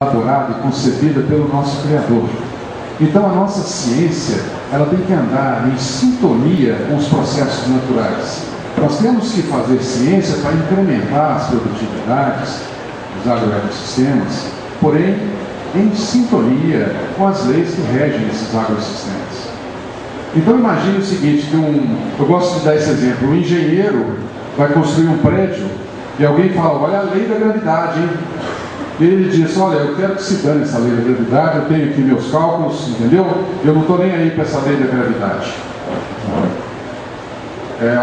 elaborada e concebida pelo nosso Criador. Então a nossa ciência, ela tem que andar em sintonia com os processos naturais. Nós temos que fazer ciência para incrementar as produtividades dos agroecossistemas, porém em sintonia com as leis que regem esses agrossistemas. Então imagine o seguinte, eu gosto de dar esse exemplo, um engenheiro vai construir um prédio e alguém fala, olha a lei da gravidade, hein? E ele diz, olha, eu quero que se dane essa lei da gravidade, eu tenho aqui meus cálculos, entendeu? Eu não estou nem aí para essa lei da gravidade.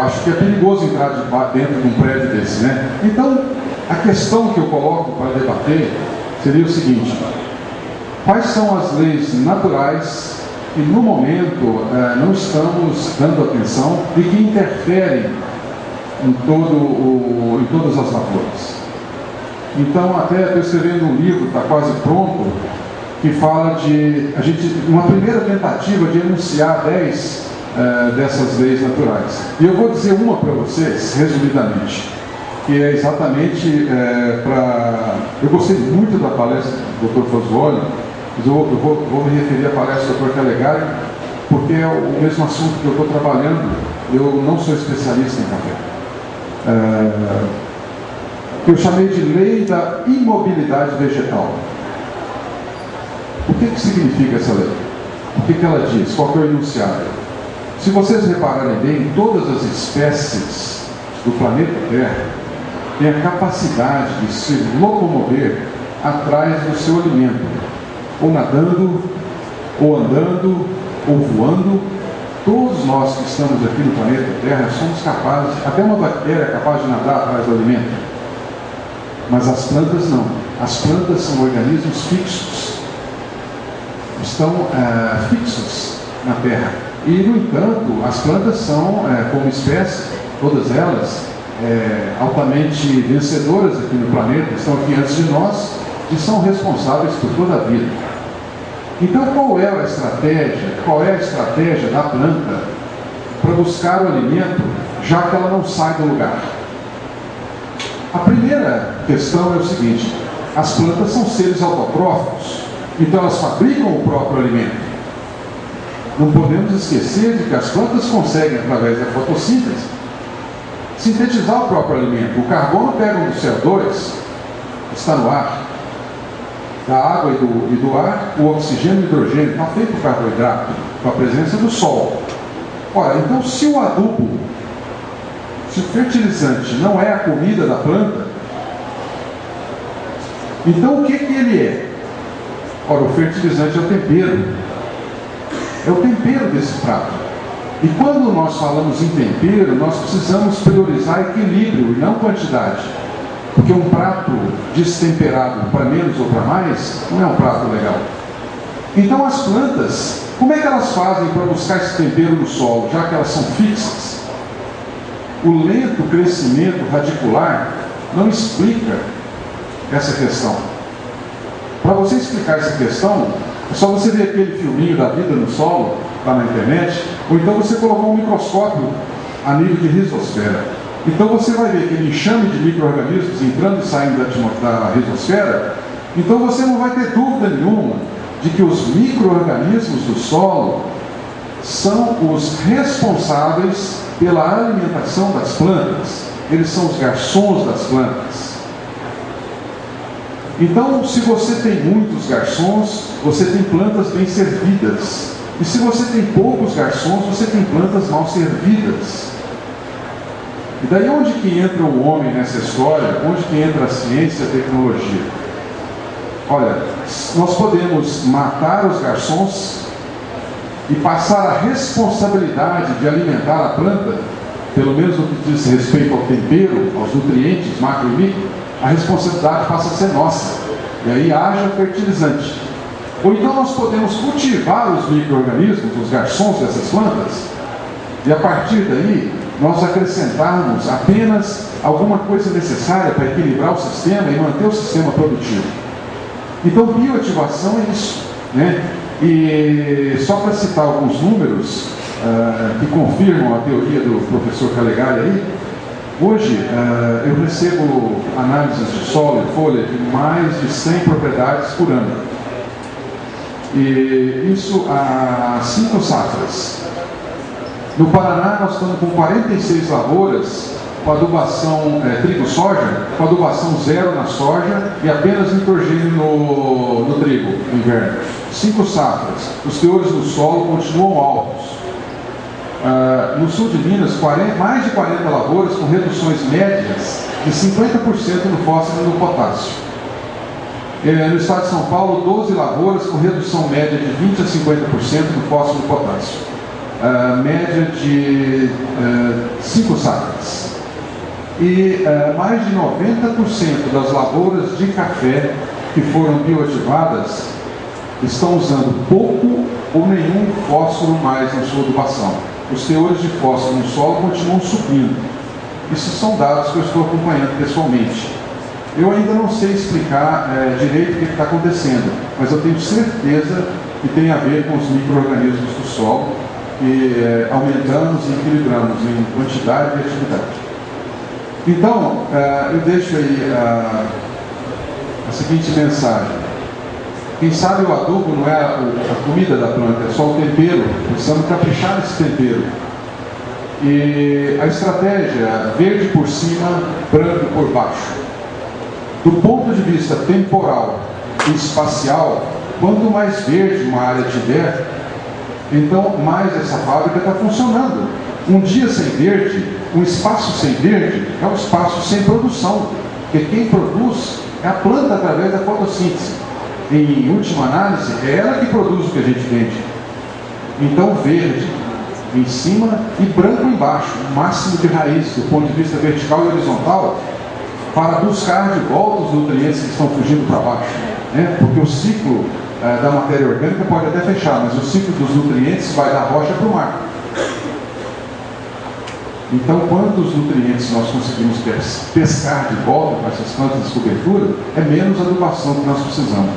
Acho que é perigoso entrar dentro de um prédio desse, né? Então, a questão que eu coloco para debater seria o seguinte, quais são as leis naturais que no momento não estamos dando atenção e que interferem em todas as lavouras? Então, até estou escrevendo um livro, está quase pronto, que fala de uma primeira tentativa de enunciar 10 dessas leis naturais. E eu vou dizer uma para vocês, resumidamente, que é exatamente Eu gostei muito da palestra do Dr. Foswoli, mas eu vou me referir à palestra do Dr. Calegari, porque é o mesmo assunto que eu estou trabalhando. Eu não sou especialista em café. Que eu chamei de lei da imobilidade vegetal. O que significa essa lei? O que ela diz? Qual que é o enunciado? Se vocês repararem bem, todas as espécies do planeta Terra têm a capacidade de se locomover atrás do seu alimento, ou nadando, ou andando, ou voando. Todos nós que estamos aqui no planeta Terra somos capazes, até uma bactéria é capaz de nadar atrás do alimento. Mas as plantas não. As plantas são organismos fixos. Estão fixos na Terra. E, no entanto, as plantas são, como espécie, todas elas, altamente vencedoras aqui no planeta, estão aqui antes de nós e são responsáveis por toda a vida. Então, qual é a estratégia da planta para buscar o alimento, já que ela não sai do lugar? A primeira questão é o seguinte, as plantas são seres autotróficos, então elas fabricam o próprio alimento. Não podemos esquecer de que as plantas conseguem, através da fotossíntese, sintetizar o próprio alimento. O carbono pega do CO2, está no ar, da água e do ar, o oxigênio e o hidrogênio, está feito o carboidrato, com a presença do sol. Ora, então se o adubo, se o fertilizante não é a comida da planta, então o que ele é? Ora, o fertilizante é o tempero. É o tempero desse prato. E quando nós falamos em tempero, nós precisamos priorizar equilíbrio e não quantidade. Porque um prato destemperado para menos ou para mais, não é um prato legal. Então as plantas, como é que elas fazem para buscar esse tempero no solo, já que elas são fixas? O lento crescimento radicular não explica essa questão. Para você explicar essa questão, é só você ver aquele filminho da vida no solo, lá na internet, ou então você colocar um microscópio a nível de rizosfera. Então você vai ver aquele enxame de micro-organismos entrando e saindo da rizosfera. Então você não vai ter dúvida nenhuma de que os micro-organismos do solo são os responsáveis pela alimentação das plantas. Eles são os garçons das plantas. Então, se você tem muitos garçons, você tem plantas bem servidas. E se você tem poucos garçons, você tem plantas mal servidas. E daí onde que entra o homem nessa história? Onde que entra a ciência e a tecnologia? Olha, nós podemos matar os garçons e passar a responsabilidade de alimentar a planta, pelo menos no que diz respeito ao tempero, aos nutrientes, macro e micro, a responsabilidade passa a ser nossa. E aí haja fertilizante. Ou então nós podemos cultivar os micro-organismos, os garçons dessas plantas, e a partir daí nós acrescentarmos apenas alguma coisa necessária para equilibrar o sistema e manter o sistema produtivo. Então bioativação é isso, né? E só para citar alguns números que confirmam a teoria do professor Calegari aí, Hoje, eu recebo análises de solo e folha de mais de 100 propriedades por ano. E isso há 5 safras. No Paraná, nós estamos com 46 lavouras com adubação trigo-soja, com adubação zero na soja e apenas nitrogênio no trigo, no inverno. 5 safras. Os teores do solo continuam altos. No sul de Minas, mais de 40 lavouras com reduções médias de 50% no fósforo e no potássio. No estado de São Paulo, 12 lavouras com redução média de 20% a 50% no fósforo e no potássio. Média de 5 safras. E mais de 90% das lavouras de café que foram bioativadas estão usando pouco ou nenhum fósforo mais na sua adubação. Os teores de fósforo no solo continuam subindo. Isso são dados que eu estou acompanhando pessoalmente. Eu ainda não sei explicar direito o que está acontecendo, mas eu tenho certeza que tem a ver com os micro-organismos do solo, que aumentamos e equilibramos em quantidade e atividade. Então, eu deixo aí a seguinte mensagem. Quem sabe o adubo não é a comida da planta, é só o tempero. Precisamos caprichar nesse tempero. E a estratégia verde por cima, branco por baixo. Do ponto de vista temporal e espacial, quanto mais verde uma área tiver, então mais essa fábrica está funcionando. Um dia sem verde, um espaço sem verde, é um espaço sem produção. Porque quem produz é a planta através da fotossíntese. Em última análise, é ela que produz o que a gente vende. Então, verde em cima e branco embaixo, o máximo de raiz do ponto de vista vertical e horizontal, para buscar de volta os nutrientes que estão fugindo para baixo. Né? Porque o ciclo da matéria orgânica pode até fechar, mas o ciclo dos nutrientes vai da rocha para o mar. Então, quantos nutrientes nós conseguimos pescar de volta com essas plantas de cobertura, é menos adubação que nós precisamos.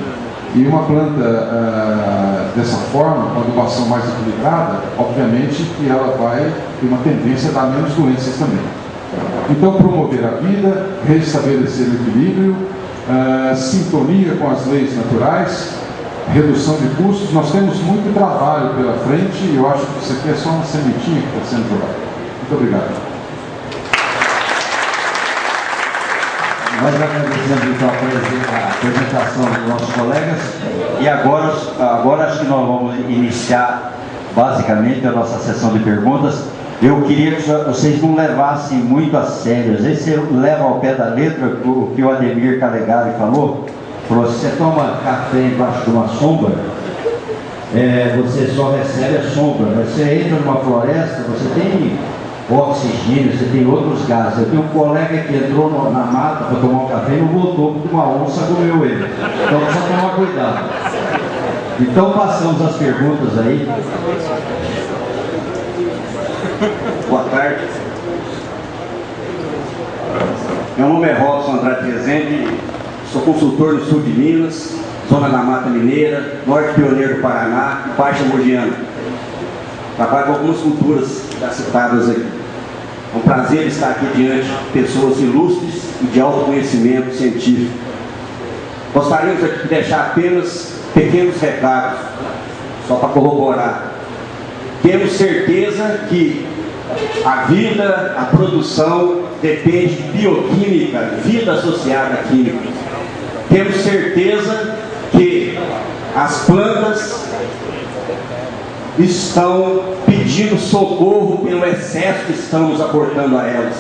E uma planta dessa forma, com adubação mais equilibrada, obviamente que ela vai ter uma tendência a dar menos doenças também. Então, promover a vida, restabelecer o equilíbrio, sintonia com as leis naturais, redução de custos. Nós temos muito trabalho pela frente e eu acho que isso aqui é só uma sementinha que está sendo jogada. Muito obrigado. Nós agradecemos então a apresentação dos nossos colegas e agora acho que nós vamos iniciar basicamente a nossa sessão de perguntas. Eu queria que vocês não levassem muito a sério, às vezes você leva ao pé da letra o que o Ademir Calegari falou, se você toma café embaixo de uma sombra, você só recebe a sombra, mas você entra numa floresta, você tem oxigênio, você tem outros gases. Eu tenho um colega que entrou na mata para tomar um café e não voltou porque uma onça comeu ele. Então precisa tomar cuidado. Então passamos as perguntas aí. Boa tarde. Meu nome é Robson Andrade Rezende, sou consultor no sul de Minas, zona da Mata Mineira, norte pioneiro do Paraná e Baixa Mogiana. Trabalho com algumas culturas já citadas aqui. É um prazer estar aqui diante de pessoas ilustres e de alto conhecimento científico. Gostaríamos aqui de deixar apenas pequenos recados, só para corroborar. Temos certeza que a vida, a produção, depende de bioquímica, vida associada à química. Temos certeza que as plantas estão pedindo socorro pelo excesso que estamos aportando a elas.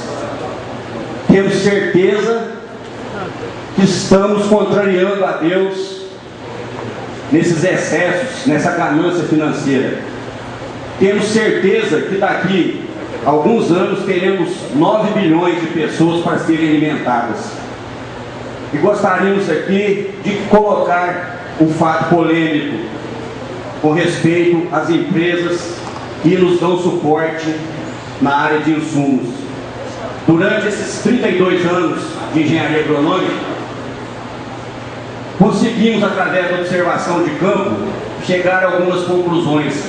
Temos certeza que estamos contrariando a Deus nesses excessos, nessa ganância financeira. Temos certeza que daqui a alguns anos teremos 9 bilhões de pessoas para serem alimentadas. E gostaríamos aqui de colocar um fato polêmico com respeito às empresas que nos dão suporte na área de insumos. Durante esses 32 anos de engenharia agronômica, conseguimos, através da observação de campo, chegar a algumas conclusões.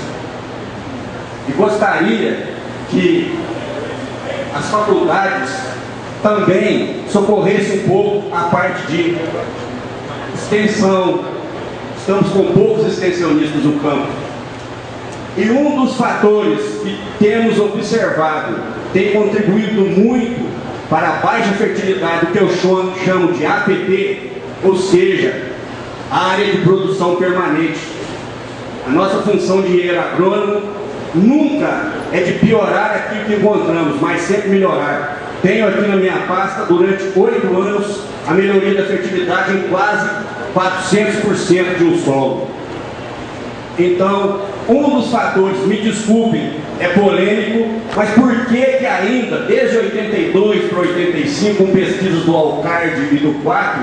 E gostaria que as faculdades também socorresse um pouco a parte de extensão. Estamos com poucos extensionistas no campo. E um dos fatores que temos observado tem contribuído muito para a baixa fertilidade, o que eu chamo de APP, ou seja, área de produção permanente. A nossa função de engenheiro agrônomo nunca é de piorar aquilo que encontramos, mas sempre melhorar. Tenho aqui na minha pasta, durante 8 anos, a melhoria da fertilidade em quase 400% de um solo. Então, um dos fatores, me desculpem, é polêmico, mas por que ainda, desde 82 para 85, com pesquisas do Alcard e do Quatro,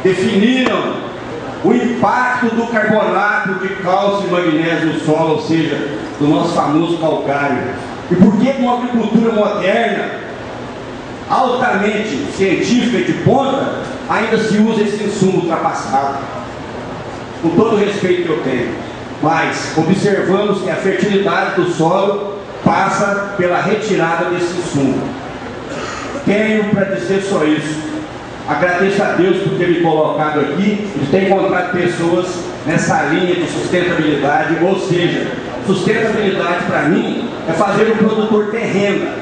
definiram o impacto do carbonato de cálcio e magnésio no solo, ou seja, do nosso famoso calcário? E por que uma agricultura moderna, altamente científica e de ponta, ainda se usa esse insumo ultrapassado? Com todo o respeito que eu tenho. Mas observamos que a fertilidade do solo passa pela retirada desse insumo. Tenho para dizer só isso. Agradeço a Deus por ter me colocado aqui e ter encontrado pessoas nessa linha de sustentabilidade. Ou seja, sustentabilidade para mim é fazer o produtor ter renda.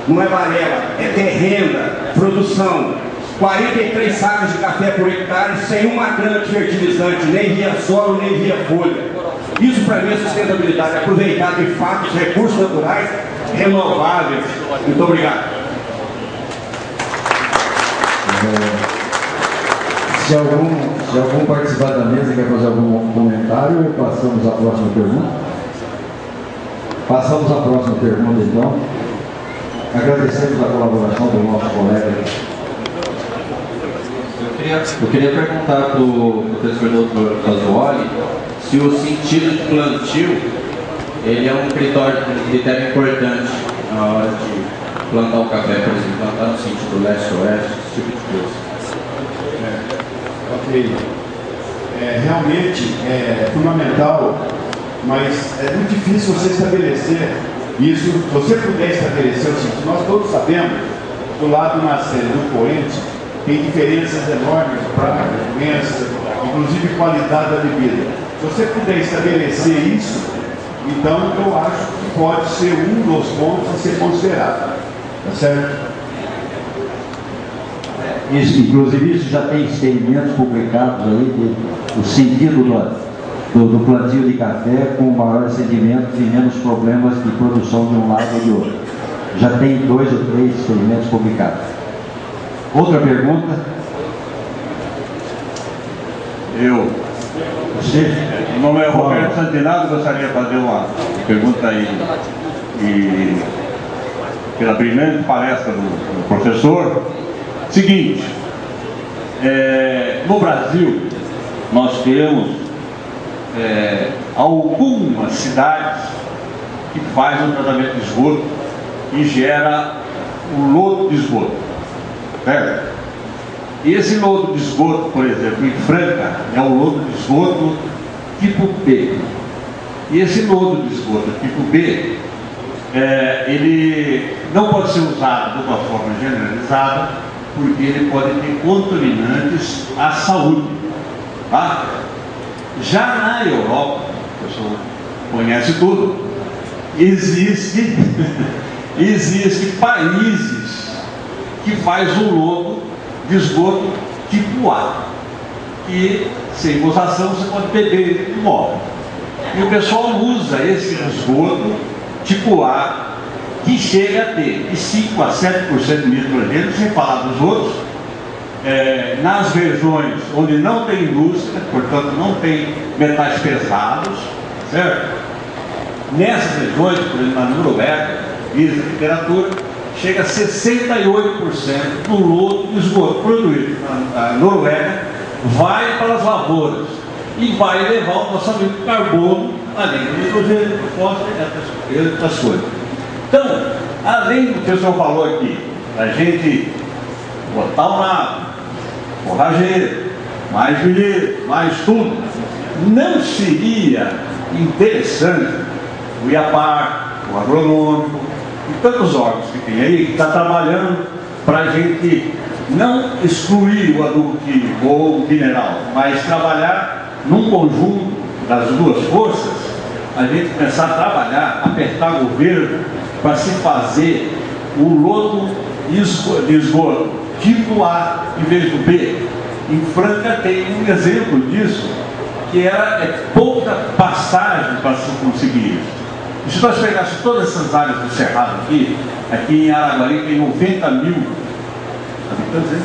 Não é balela, é ter renda, produção. 43 sacas de café por hectare sem uma grama de fertilizante, nem via solo, nem via folha. Isso para mim é sustentabilidade, aproveitar de fato os recursos naturais renováveis. Muito obrigado. Se algum participante da mesa quer fazer algum comentário, passamos à próxima pergunta. Passamos à próxima pergunta, então. Agradecemos a colaboração do nosso colega. Eu queria perguntar para o professor doutor Casuoli se o sentido de plantio ele é um critério importante na hora de plantar o café, por exemplo, plantar no sentido leste-oeste, esse tipo de coisa. Ok. Realmente é fundamental, mas é muito difícil você estabelecer isso. Se você puder estabelecer o seguinte, nós todos sabemos, do lado do poente, tem diferenças enormes para doenças, inclusive qualidade da bebida. Se você puder estabelecer isso, então eu acho que pode ser um dos pontos a ser considerado. Tá certo? Isso, inclusive isso já tem experimentos publicados aí, o sentido do plantio de café com maiores rendimentos e menos problemas de produção de um lado ou de outro. Já tem 2 ou 3 experimentos publicados. Outra pergunta? Você? Meu nome é Roberto Santinato, gostaria de fazer uma pergunta aí. E pela primeira palestra do professor, seguinte, no Brasil nós temos algumas cidades que fazem um tratamento de esgoto e gera um lodo de esgoto, certo? E esse lodo de esgoto, por exemplo, em Franca, é o lodo de esgoto tipo B. E esse lodo de esgoto tipo B, ele não pode ser usado de uma forma generalizada, porque ele pode ter contaminantes à saúde. Tá? Já na Europa, a pessoa conhece tudo, existe países que faz o lodo de esgoto tipo A, que sem gozação você pode beber no móvel. E o pessoal usa esse esgoto tipo A, que chega a ter de 5 a 7% de nitrogênio, sem falar dos outros, nas regiões onde não tem indústria, portanto não tem metais pesados, certo? Nessas regiões, por exemplo, na Noruega, diz a literatura, chega a 68% do lodo de esgoto produzido na Noruega vai para as lavouras e vai levar o nosso amigo carbono, além do nitrogênio, do fósforo e outras coisas. Então, além do que o senhor falou aqui, a gente botar o nabo, forrageiro, mais milheiro, mais tudo, não seria interessante o IAPAR, o agronômico e tantos órgãos que tem aí, que está trabalhando para a gente não excluir o adubo químico ou o mineral, mas trabalhar num conjunto das duas forças, a gente começar a trabalhar, apertar o governo para se fazer o lodo de esgoto tipo A em vez do B. Em Franca tem um exemplo disso, que é pouca passagem para se conseguir isso. E se nós pegássemos todas essas áreas do Cerrado aqui em Araguari tem 90 mil habitantes, hein?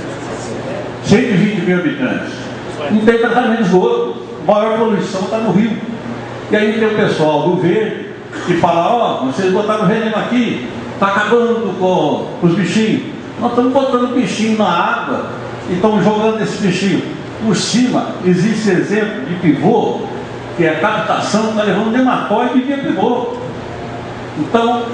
120 mil habitantes. Não tem tratamento de esgoto, a maior poluição está no rio. E aí tem o pessoal do verde que fala, ó, vocês botaram veneno aqui, está acabando com os bichinhos. Nós estamos botando bichinho na água e estamos jogando esse bichinho. Por cima, existe exemplo de pivô, que é a captação, está levando nematóide via pivô. Então,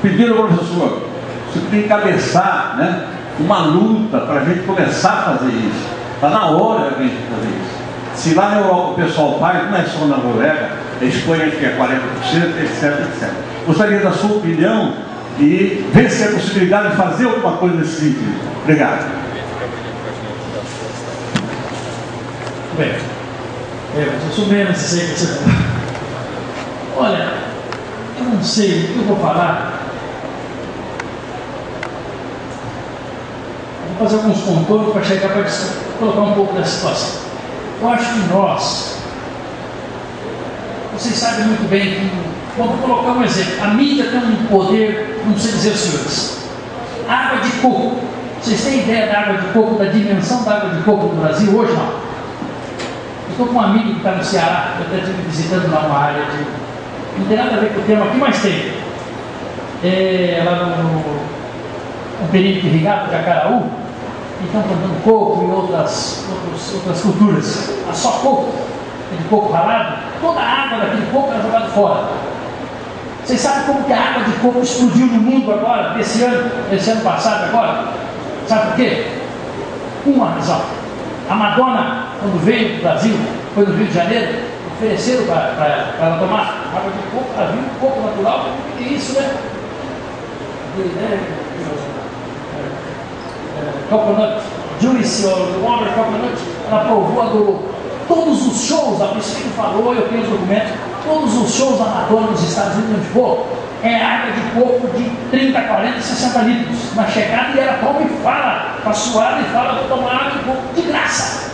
pedindo ao professor, você tem que encabeçar, né, uma luta para a gente começar a fazer isso. Está na hora da gente fazer isso. Se lá na Europa o pessoal faz, não é só na Noruega, a Espanha que é 40%, etc, etc. Gostaria da sua opinião e ver se é possibilidade de fazer alguma coisa nesse sentido. Obrigado. Bem, eu sou menos isso aí que você falou. Olha, eu não sei o que eu vou falar. Vou fazer alguns contornos para chegar para colocar um pouco da situação. Eu acho que vocês sabem muito bem que, vamos colocar um exemplo, a mídia tem um poder, não sei dizer, senhores, água de coco. Vocês têm ideia da água de coco, da dimensão da água de coco no Brasil hoje? Não. Eu estou com um amigo que está no Ceará, eu até estive visitando lá uma área de... Não tem nada a ver com o tema aqui, mas tem. Lá no perímetro irrigado de Acaraú, e estão plantando coco e outras culturas. Mas só coco, de coco ralado, toda a água daquele coco era jogada fora. Vocês sabem como que a água de coco explodiu no mundo agora, esse ano passado agora? Sabe por quê? Uma razão. A Madonna, quando veio do Brasil, foi no Rio de Janeiro, ofereceram para ela tomar água de coco, ela viu um coco natural, que isso, né? Coconut juice, ou water coconut, ela provou, adorou. Todos os shows, a Priscila falou, eu tenho os documentos, todos os shows da Madonna nos Estados Unidos onde for, é água de coco de 30, 40, 60 litros. Na chegada e ela toma e fala, está suada e fala, vou tomar água de coco de graça.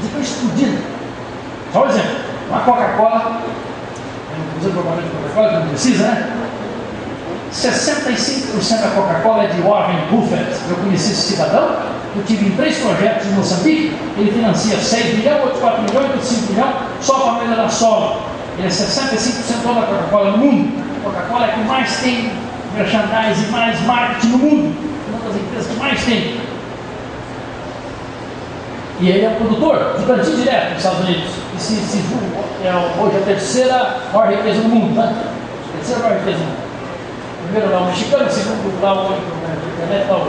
E foi explodindo. Só um exemplo, uma Coca-Cola, usando propaganda de Coca-Cola, não precisa, né? 65% da Coca-Cola é de Warren Buffett. Eu conheci esse cidadão, eu tive em 3 projetos em Moçambique, ele financia 6 milhões, outros 4 milhões, outros 5 milhões, só para melhorar solo. Ele é 65% da Coca-Cola no mundo. A Coca-Cola é a que mais tem merchandising e mais marketing no mundo, uma das empresas que mais tem. E ele é um produtor de plantio direto nos Estados Unidos. E hoje a terceira maior riqueza do mundo, né? A terceira maior riqueza do mundo. Primeiro lá o mexicano, segundo lá o internet, lá o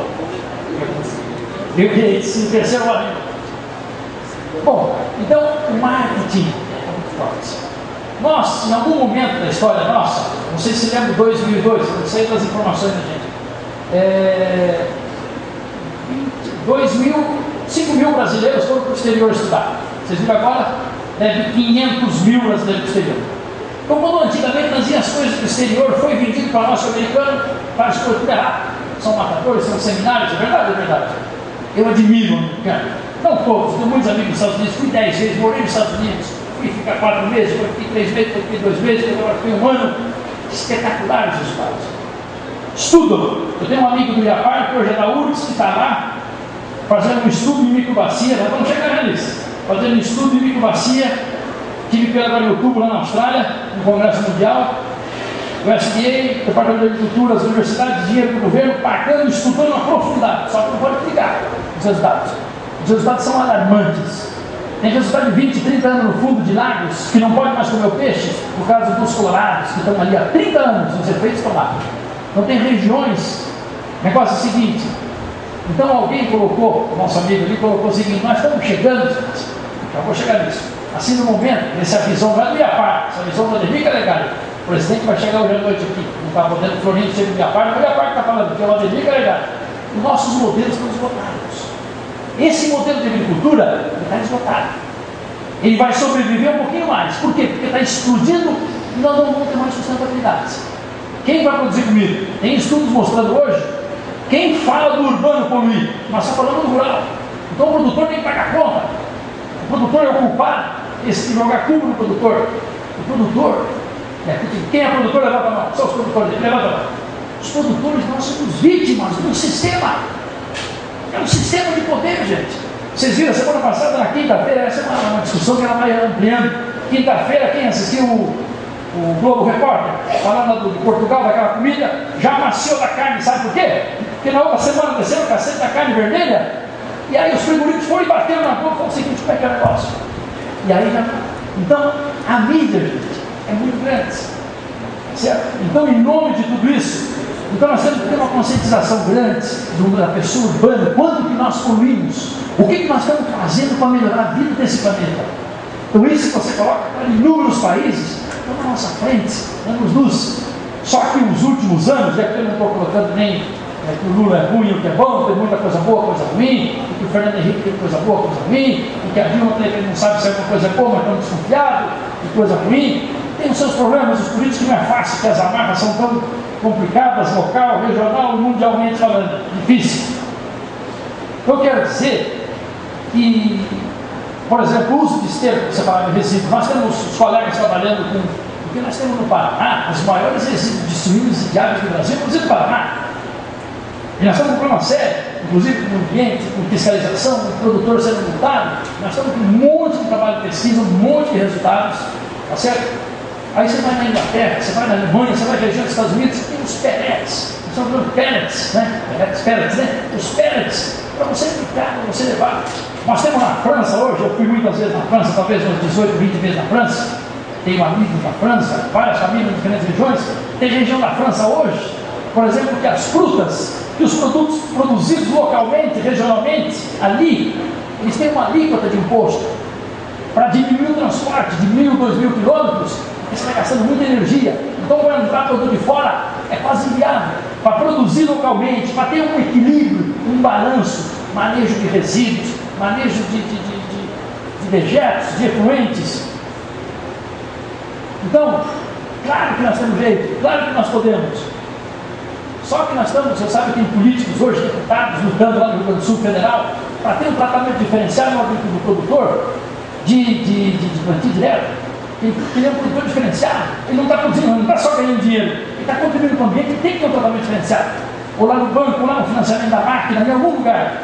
terceiro lá. Bom, então o marketing é muito forte. Nós, em algum momento da história nossa, não sei se lembra de 2002, eu sei das informações da gente, 5 mil brasileiros foram para o exterior estudar. Vocês viram agora? Deve 500 mil brasileiros para o exterior. Então, quando antigamente nós íamos as coisas para o exterior, foi vendido para nós americano, para as coisas tudo errado. São matadores, são seminários, é verdade, é verdade. Eu admiro o americano. Não todos, tenho muitos amigos nos Estados Unidos, fui 10 vezes, morei nos Estados Unidos, fui ficar 4 meses, fui 3 meses, fui 2 meses, agora fui 1 ano. Espetaculares os resultados. Estudam. Eu tenho um amigo do Iapar, que hoje é da URGS, que está lá, fazendo um estudo em microbacia, nós vamos chegar nisso, fazendo um estudo em microbacia. Tive pela agora em outubro lá na Austrália, no Congresso Mundial, o SDA, Departamento de Agricultura, as universidades, dinheiro do governo, pagando, estudando a profundidade, só que não pode explicar os resultados. Os resultados são alarmantes. Tem resultado de 20, 30 anos no fundo de lagos, que não pode mais comer o peixe, por causa dos colorados, que estão ali há 30 anos nos efeitos colados. Então tem regiões, o negócio é o seguinte, então alguém colocou, o nosso amigo ali colocou o seguinte, nós estamos chegando, já vou chegar nisso. Assim, no momento, essa visão lá do Iapar, essa visão do Ademir Calegari, o presidente vai chegar hoje à noite aqui, não está podendo Florinho ser do Iapar, não é o Iapar que está falando, porque é o Ademir Calegari. os nossos modelos estão esgotados. Esse modelo de agricultura está esgotado. Ele vai sobreviver um pouquinho mais. Por quê? Porque está explodindo e nós não vamos ter mais sustentabilidade. Quem vai produzir comida? Tem estudos mostrando hoje. Quem fala do urbano poluir? Nós estamos falando do rural. Então o produtor tem que pagar conta. O produtor é o culpado. Esse que joga culpa no produtor. O produtor, quem é produtor, levanta a mão. São os produtores, levanta a mão. Os produtores, nós somos vítimas de um sistema. É um sistema de poder, gente. Vocês viram, semana passada, na quinta-feira, essa é uma discussão que ela vai ampliando. Quinta-feira, quem assistiu o Globo Repórter, falando de Portugal, daquela comida, já amaciou da carne, sabe por quê? Porque na outra semana desceu o cacete da carne vermelha, e aí os frigoríficos foram e bateram na boca e falaram o seguinte: como é que é o negócio? E aí já. Então, a mídia, gente, é muito grande. Certo? Então, em nome de tudo isso, então nós temos que ter uma conscientização grande da pessoa urbana, quanto que nós poluímos, o que nós estamos fazendo para melhorar a vida desse planeta. Então isso que você coloca em inúmeros países, estão na nossa frente, anos luz. Só que nos últimos anos, já que eu não estou colocando nem que o Lula é ruim, o que é bom, tem muita coisa boa, coisa ruim, e que o Fernando Henrique tem coisa boa, coisa ruim, e que a Dilma não sabe se é uma coisa boa, mas estão desconfiados, e coisa ruim. Tem os seus problemas, os políticos não é fácil, porque as amarras são tão complicadas, local, regional, mundialmente falando, difícil. Eu quero dizer que, por exemplo, o uso de esterco separado de resíduos, nós temos os colegas trabalhando com, porque nós temos no Paraná os maiores resíduos de suínos e de aves do Brasil, inclusive no Paraná. E nós temos um problema sério, inclusive com o ambiente, com fiscalização, com o produtor sendo multado. Nós estamos com um monte de trabalho de pesquisa, um monte de resultados, tá certo? Aí você vai na Inglaterra, você vai na Alemanha, você vai na região dos Estados Unidos, você tem os pellets, são os pellets, né? Os pellets, para você aplicar, para você levar. Nós temos na França hoje, eu fui muitas vezes na França, talvez umas 18, 20 vezes na França, tenho amigos na França, várias famílias em diferentes regiões. Tem região da França hoje, por exemplo, que as frutas, que os produtos produzidos localmente, regionalmente, ali, eles têm uma alíquota de imposto para diminuir o transporte de 1.000, 2.000 quilômetros. Você está gastando muita energia, então vai entrar produto de fora, é quase inviável. Para produzir localmente, para ter um equilíbrio, um balanço, manejo de resíduos, manejo de dejetos, de efluentes. Então, claro que nós temos jeito, claro que nós podemos. Só que nós estamos, você sabe, tem políticos hoje, deputados, lutando lá no Rio Grande do Sul Federal, para ter um tratamento diferenciado no produtor de plantio direto. Ele é um produtor diferenciado, ele não está produzindo, não está só ganhando dinheiro, ele está contribuindo com o ambiente, ele tem que ter um tratamento diferenciado. Ou lá no banco, ou lá no financiamento da máquina, em algum lugar.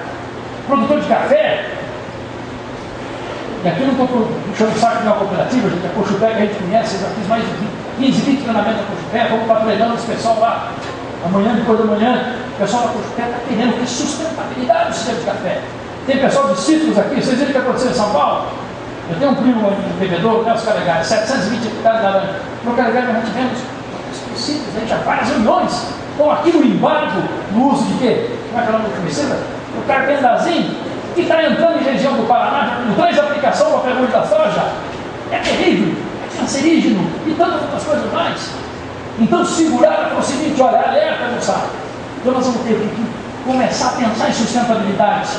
Produtor de café, e aqui eu não estou puxando o saco de uma cooperativa, gente, a Cochupé que a gente conhece, eu já fiz mais de 15, 20 treinamentos da Cochupé, vamos para treinando esse pessoal lá, amanhã, depois da manhã, o pessoal da Cochupé está querendo ter sustentabilidade no sistema de café. Tem pessoal de cítricos aqui, vocês viram o que aconteceu em São Paulo? Eu tenho um primo um bebedor, Nelson Calegari, 720 hectares de laranja. No Calegari nós tivemos cítricos, a gente já várias reuniões. Então aqui no embargo, no uso de quê? Como é que é o nome do fungicida? O carpendazinho, que está entrando em região do Paraná, com 3 aplicações para ferrugem da soja. É terrível, é cancerígeno e tantas outras coisas mais. Então segurar é o seguinte, olha, alerta, moçada. Então nós vamos ter que começar a pensar em sustentabilidade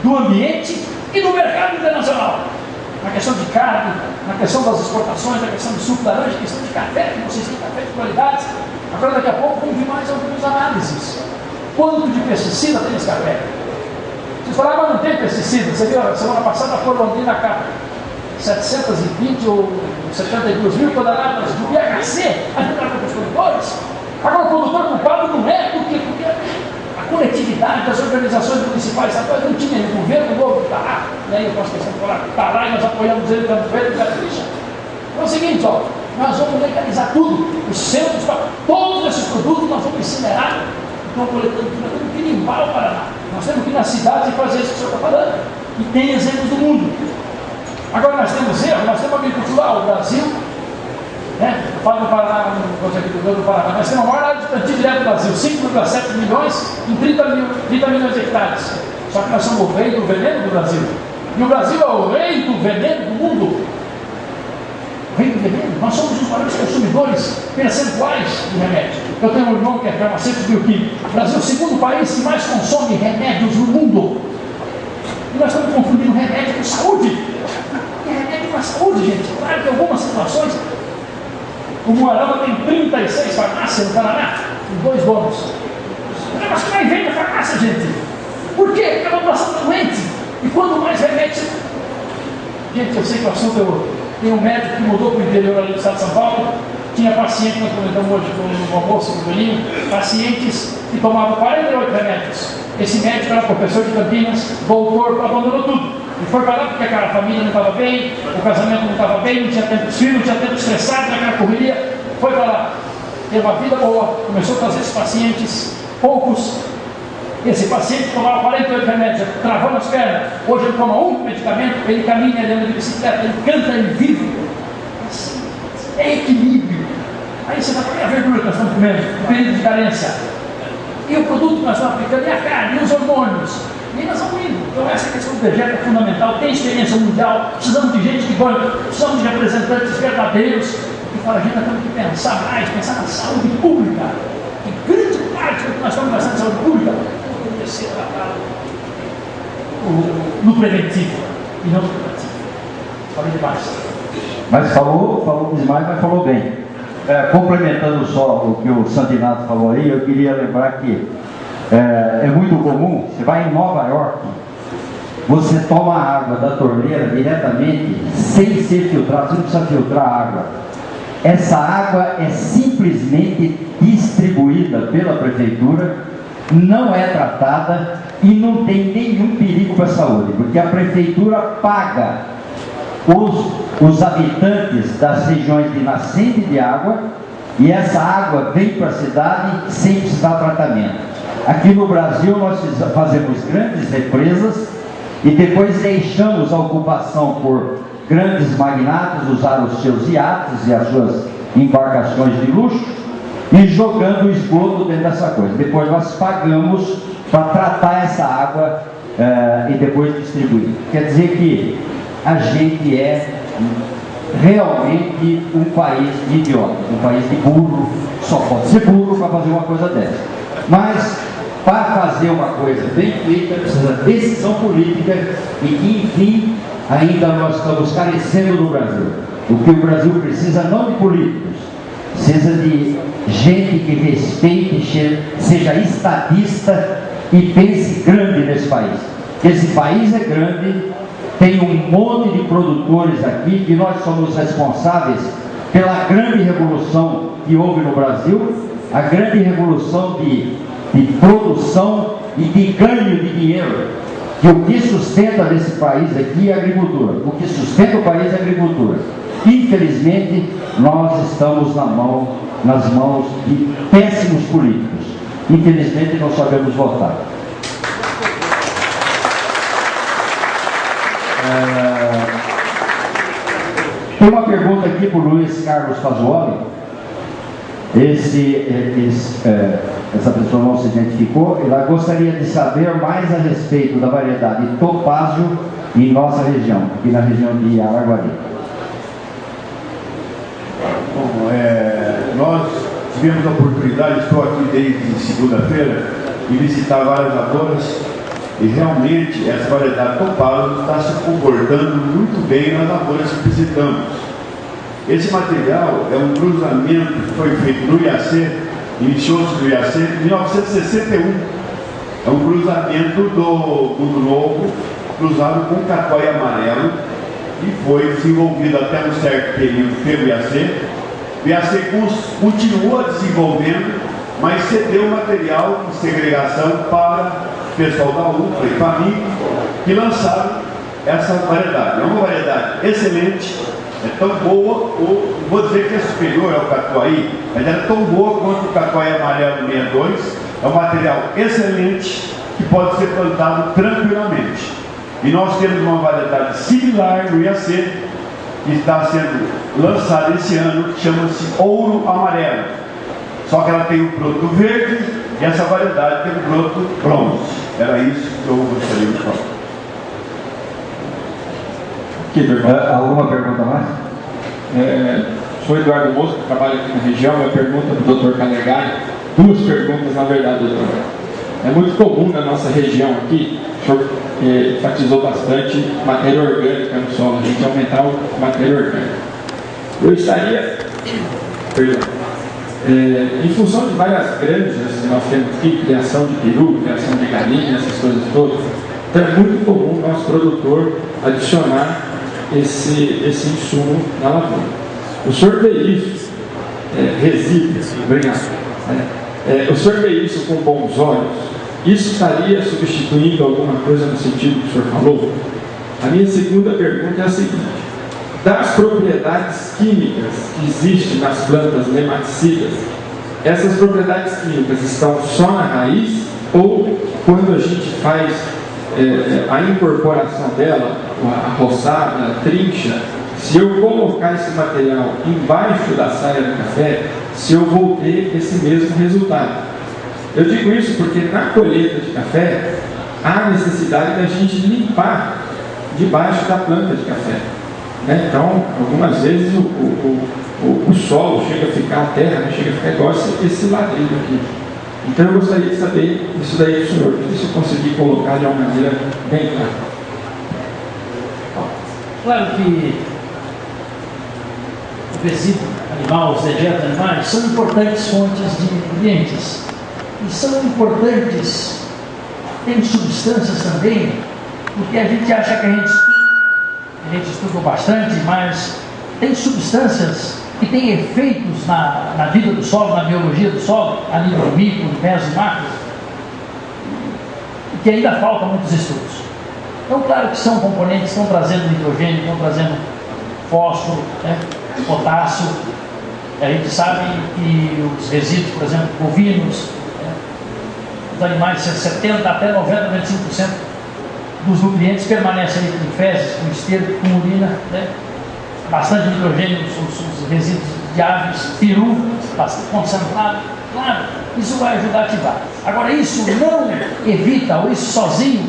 do ambiente e do mercado internacional. Na questão de carne, na questão das exportações, na questão de suco de laranja, na questão de café, que vocês têm café de qualidade. Agora daqui a pouco vamos ver mais algumas análises. Quanto de pesticida tem nesse café? Vocês falaram, mas não tem pesticida. Você viu, semana passada foi Londrina cá, 720 ou 72 mil toneladas de BHC ajudaram para os produtores. Agora o produtor culpado não é, porque a coletividade das organizações municipais, sabe, não tinha o governo novo está lá, né? Eu posso pensar, está lá e nós apoiamos ele, estamos vendo, então é o seguinte, ó, nós vamos legalizar tudo, os centros, todos esses produtos nós vamos incinerar, então coletando tudo, nós temos que limpar o Paraná, nós temos que ir nas cidades e fazer isso que o senhor está falando, e tem exemplos do mundo. Agora nós temos erro, nós temos agricultura, o Brasil, né? Eu falo do Paraná, do Paraná, nós temos a maior área de plantio direto do Brasil, 5,7 milhões em 30 milhões de hectares. Só que nós somos o rei do veneno do Brasil. E o Brasil é o rei do veneno do mundo. O rei do veneno. Nós somos os maiores consumidores percentuais de remédio. Eu tenho um irmão que é farmacêutico bioquímico. O Brasil é o segundo país que mais consome remédios no mundo. E nós estamos confundindo remédio com saúde. E remédio com a saúde, gente. Claro que em algumas situações, o Moarama tem 36 farmácias no Paraná, com 2 donos. Mas que mais vem da farmácia, gente? Por quê? Porque a população está doente. E quanto mais remédio. Gente, eu sei que o assunto é outro. Tem um médico que mudou para o interior ali do estado de São Paulo. Tinha pacientes, nós comentamos hoje no almoço, no Belinho, pacientes que tomavam 48 remédios. Esse médico era professor de Campinas, voltou, abandonou tudo. E foi para lá porque aquela família não estava bem, o casamento não estava bem, não tinha tempo de filho, não tinha tempo estressado naquela correria. Foi para lá. Teve uma vida boa, começou a trazer esses pacientes, poucos. Esse paciente tomava 48 remédios, travando as pernas. Hoje ele toma um medicamento, ele caminha, ele anda de bicicleta, ele canta, ele vive. Assim, é equilíbrio. Aí você vai comer a verdura que nós estamos comendo, no período de carência. E o produto que nós estamos aplicando, e a carne, e os hormônios. E nós vamos indo. Então essa questão do dejeto é fundamental, tem experiência banco, precisamos de gente que banca, precisamos de representantes verdadeiros. E fala, gente, nós temos que pensar mais, pensar na saúde pública. Que grande parte do que nós estamos gastando em saúde pública poderia ser tratado no preventivo e não no curativo. Falei demais. Mas falou demais, mas falou bem. Complementando só o que o Santinato falou aí, eu queria lembrar que é muito comum, você vai em Nova York, você toma a água da torneira diretamente, sem ser filtrado, você não precisa filtrar a água. Essa água é simplesmente distribuída pela prefeitura, não é tratada e não tem nenhum perigo para a saúde, porque a prefeitura paga os habitantes das regiões de nascente de água e essa água vem para a cidade sem precisar de tratamento. Aqui no Brasil nós fazemos grandes represas e depois deixamos a ocupação por grandes magnatas usar os seus iates e as suas embarcações de luxo e jogando o esgoto dentro dessa coisa. Depois nós pagamos para tratar essa água e depois distribuir. Quer dizer que a gente é realmente um país de idiota, um país de burro, só pode ser burro para fazer uma coisa dessa. Mas, para fazer uma coisa bem feita, precisa de decisão política e que, enfim, ainda nós estamos carecendo no Brasil. O que o Brasil precisa não de políticos, precisa de gente que respeite, seja estadista e pense grande nesse país. Esse país é grande, tem um monte de produtores aqui que nós somos responsáveis pela grande revolução que houve no Brasil, a grande revolução de produção e de ganho de dinheiro. Que o que sustenta nesse país aqui é a agricultura. O que sustenta o país é a agricultura. Infelizmente, nós estamos nas mãos de péssimos políticos. Infelizmente, não sabemos votar. Tem uma pergunta aqui para o Luiz Carlos Fasuoli. Essa pessoa não se identificou. Ela gostaria de saber mais a respeito da variedade topázio em nossa região, aqui na região de Araguari. Bom, nós tivemos a oportunidade, estou aqui desde segunda-feira, de visitar várias lavouras e realmente essa variedade topázio está se comportando muito bem nas lavouras que visitamos. Esse material é um cruzamento que foi feito no IAC, iniciou-se no IAC em 1961. É um cruzamento do Mundo Novo, cruzado com catuai amarelo, e foi desenvolvido até um certo período pelo IAC. O IAC continua desenvolvendo, mas cedeu material de segregação para o pessoal da UPA e para mim, que lançaram essa variedade. É uma variedade excelente, é tão boa, ou vou dizer que é superior ao catuai, mas é tão boa quanto o catuai amarelo 62. É um material excelente que pode ser plantado tranquilamente. E nós temos uma variedade similar no IAC, que está sendo lançada esse ano, que chama-se Ouro Amarelo. Só que ela tem o broto verde e essa variedade tem o broto bronze. Era isso que eu gostaria de falar. Alguma pergunta mais? sou Eduardo Mosco, trabalho aqui na região. Minha pergunta para o Dr. Calegari, duas perguntas na verdade, doutor. É muito comum na nossa região aqui, o senhor enfatizou bastante matéria orgânica no solo, a gente aumentar a matéria orgânica. Eu estaria, em função de várias granjas que nós temos aqui, criação de peru, criação de galinha, essas coisas todas, então é muito comum o nosso produtor adicionar esse insumo na lavoura. O senhor vê isso, resíduos, obrigado. O senhor vê isso com bons olhos? Isso estaria substituindo alguma coisa no sentido que o senhor falou? A minha segunda pergunta é a seguinte: das propriedades químicas que existem nas plantas nematicidas, essas propriedades químicas estão só na raiz ou quando a gente faz a incorporação dela, a roçada, a trincha, se eu colocar esse material embaixo da saia do café, se eu vou ter esse mesmo resultado? Eu digo isso porque na colheita de café há necessidade da gente limpar debaixo da planta de café, né? Então, algumas vezes o solo chega a ficar, a terra chega a ficar igual esse ladrilho aqui. Então eu gostaria de saber isso daí do senhor, se eu conseguir colocar de uma maneira bem clara. Claro que o resíduo animal, os dejetos animais, são importantes fontes de nutrientes. E são importantes, tem substâncias também, porque a gente acha que a gente estudou bastante, mas tem substâncias que têm efeitos na vida do solo, na biologia do solo, a nível micro, meso e macro, que ainda faltam muitos estudos. Então, claro que são componentes que estão trazendo nitrogênio, estão trazendo fósforo, né, potássio. A gente sabe que os resíduos, por exemplo, bovinos, os animais, 70% até 90%, 95% dos nutrientes permanecem ali com fezes, com esterco, com urina, né? Bastante nitrogênio, os resíduos de aves, peru, bastante concentrado. Claro, isso vai ajudar a ativar. Agora, isso não evita, ou isso sozinho,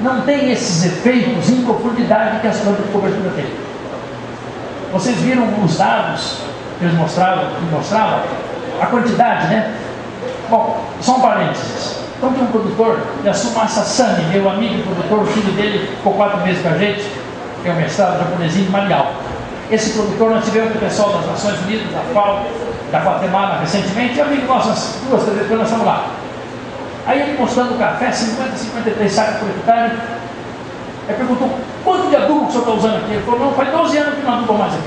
não tem esses efeitos em profundidade que as plantas de cobertura têm. Vocês viram os dados que eles mostravam a quantidade, né? Bom, só um parênteses. Então tem um produtor de Assumasa Sani, meu amigo produtor, o filho dele ficou 4 meses com a gente, tem um mestrado japonesinho de Marial. Esse produtor nós tivemos com o pessoal das Nações Unidas, da FAO, da Guatemala recentemente, e amigo nosso, as 2, 3 vezes nós estamos lá. Aí ele mostrando o café, 50, 53 sacos por hectare. Aí perguntou, quanto de adubo que o senhor está usando aqui? Ele falou, não, faz 12 anos que não adubo mais aqui.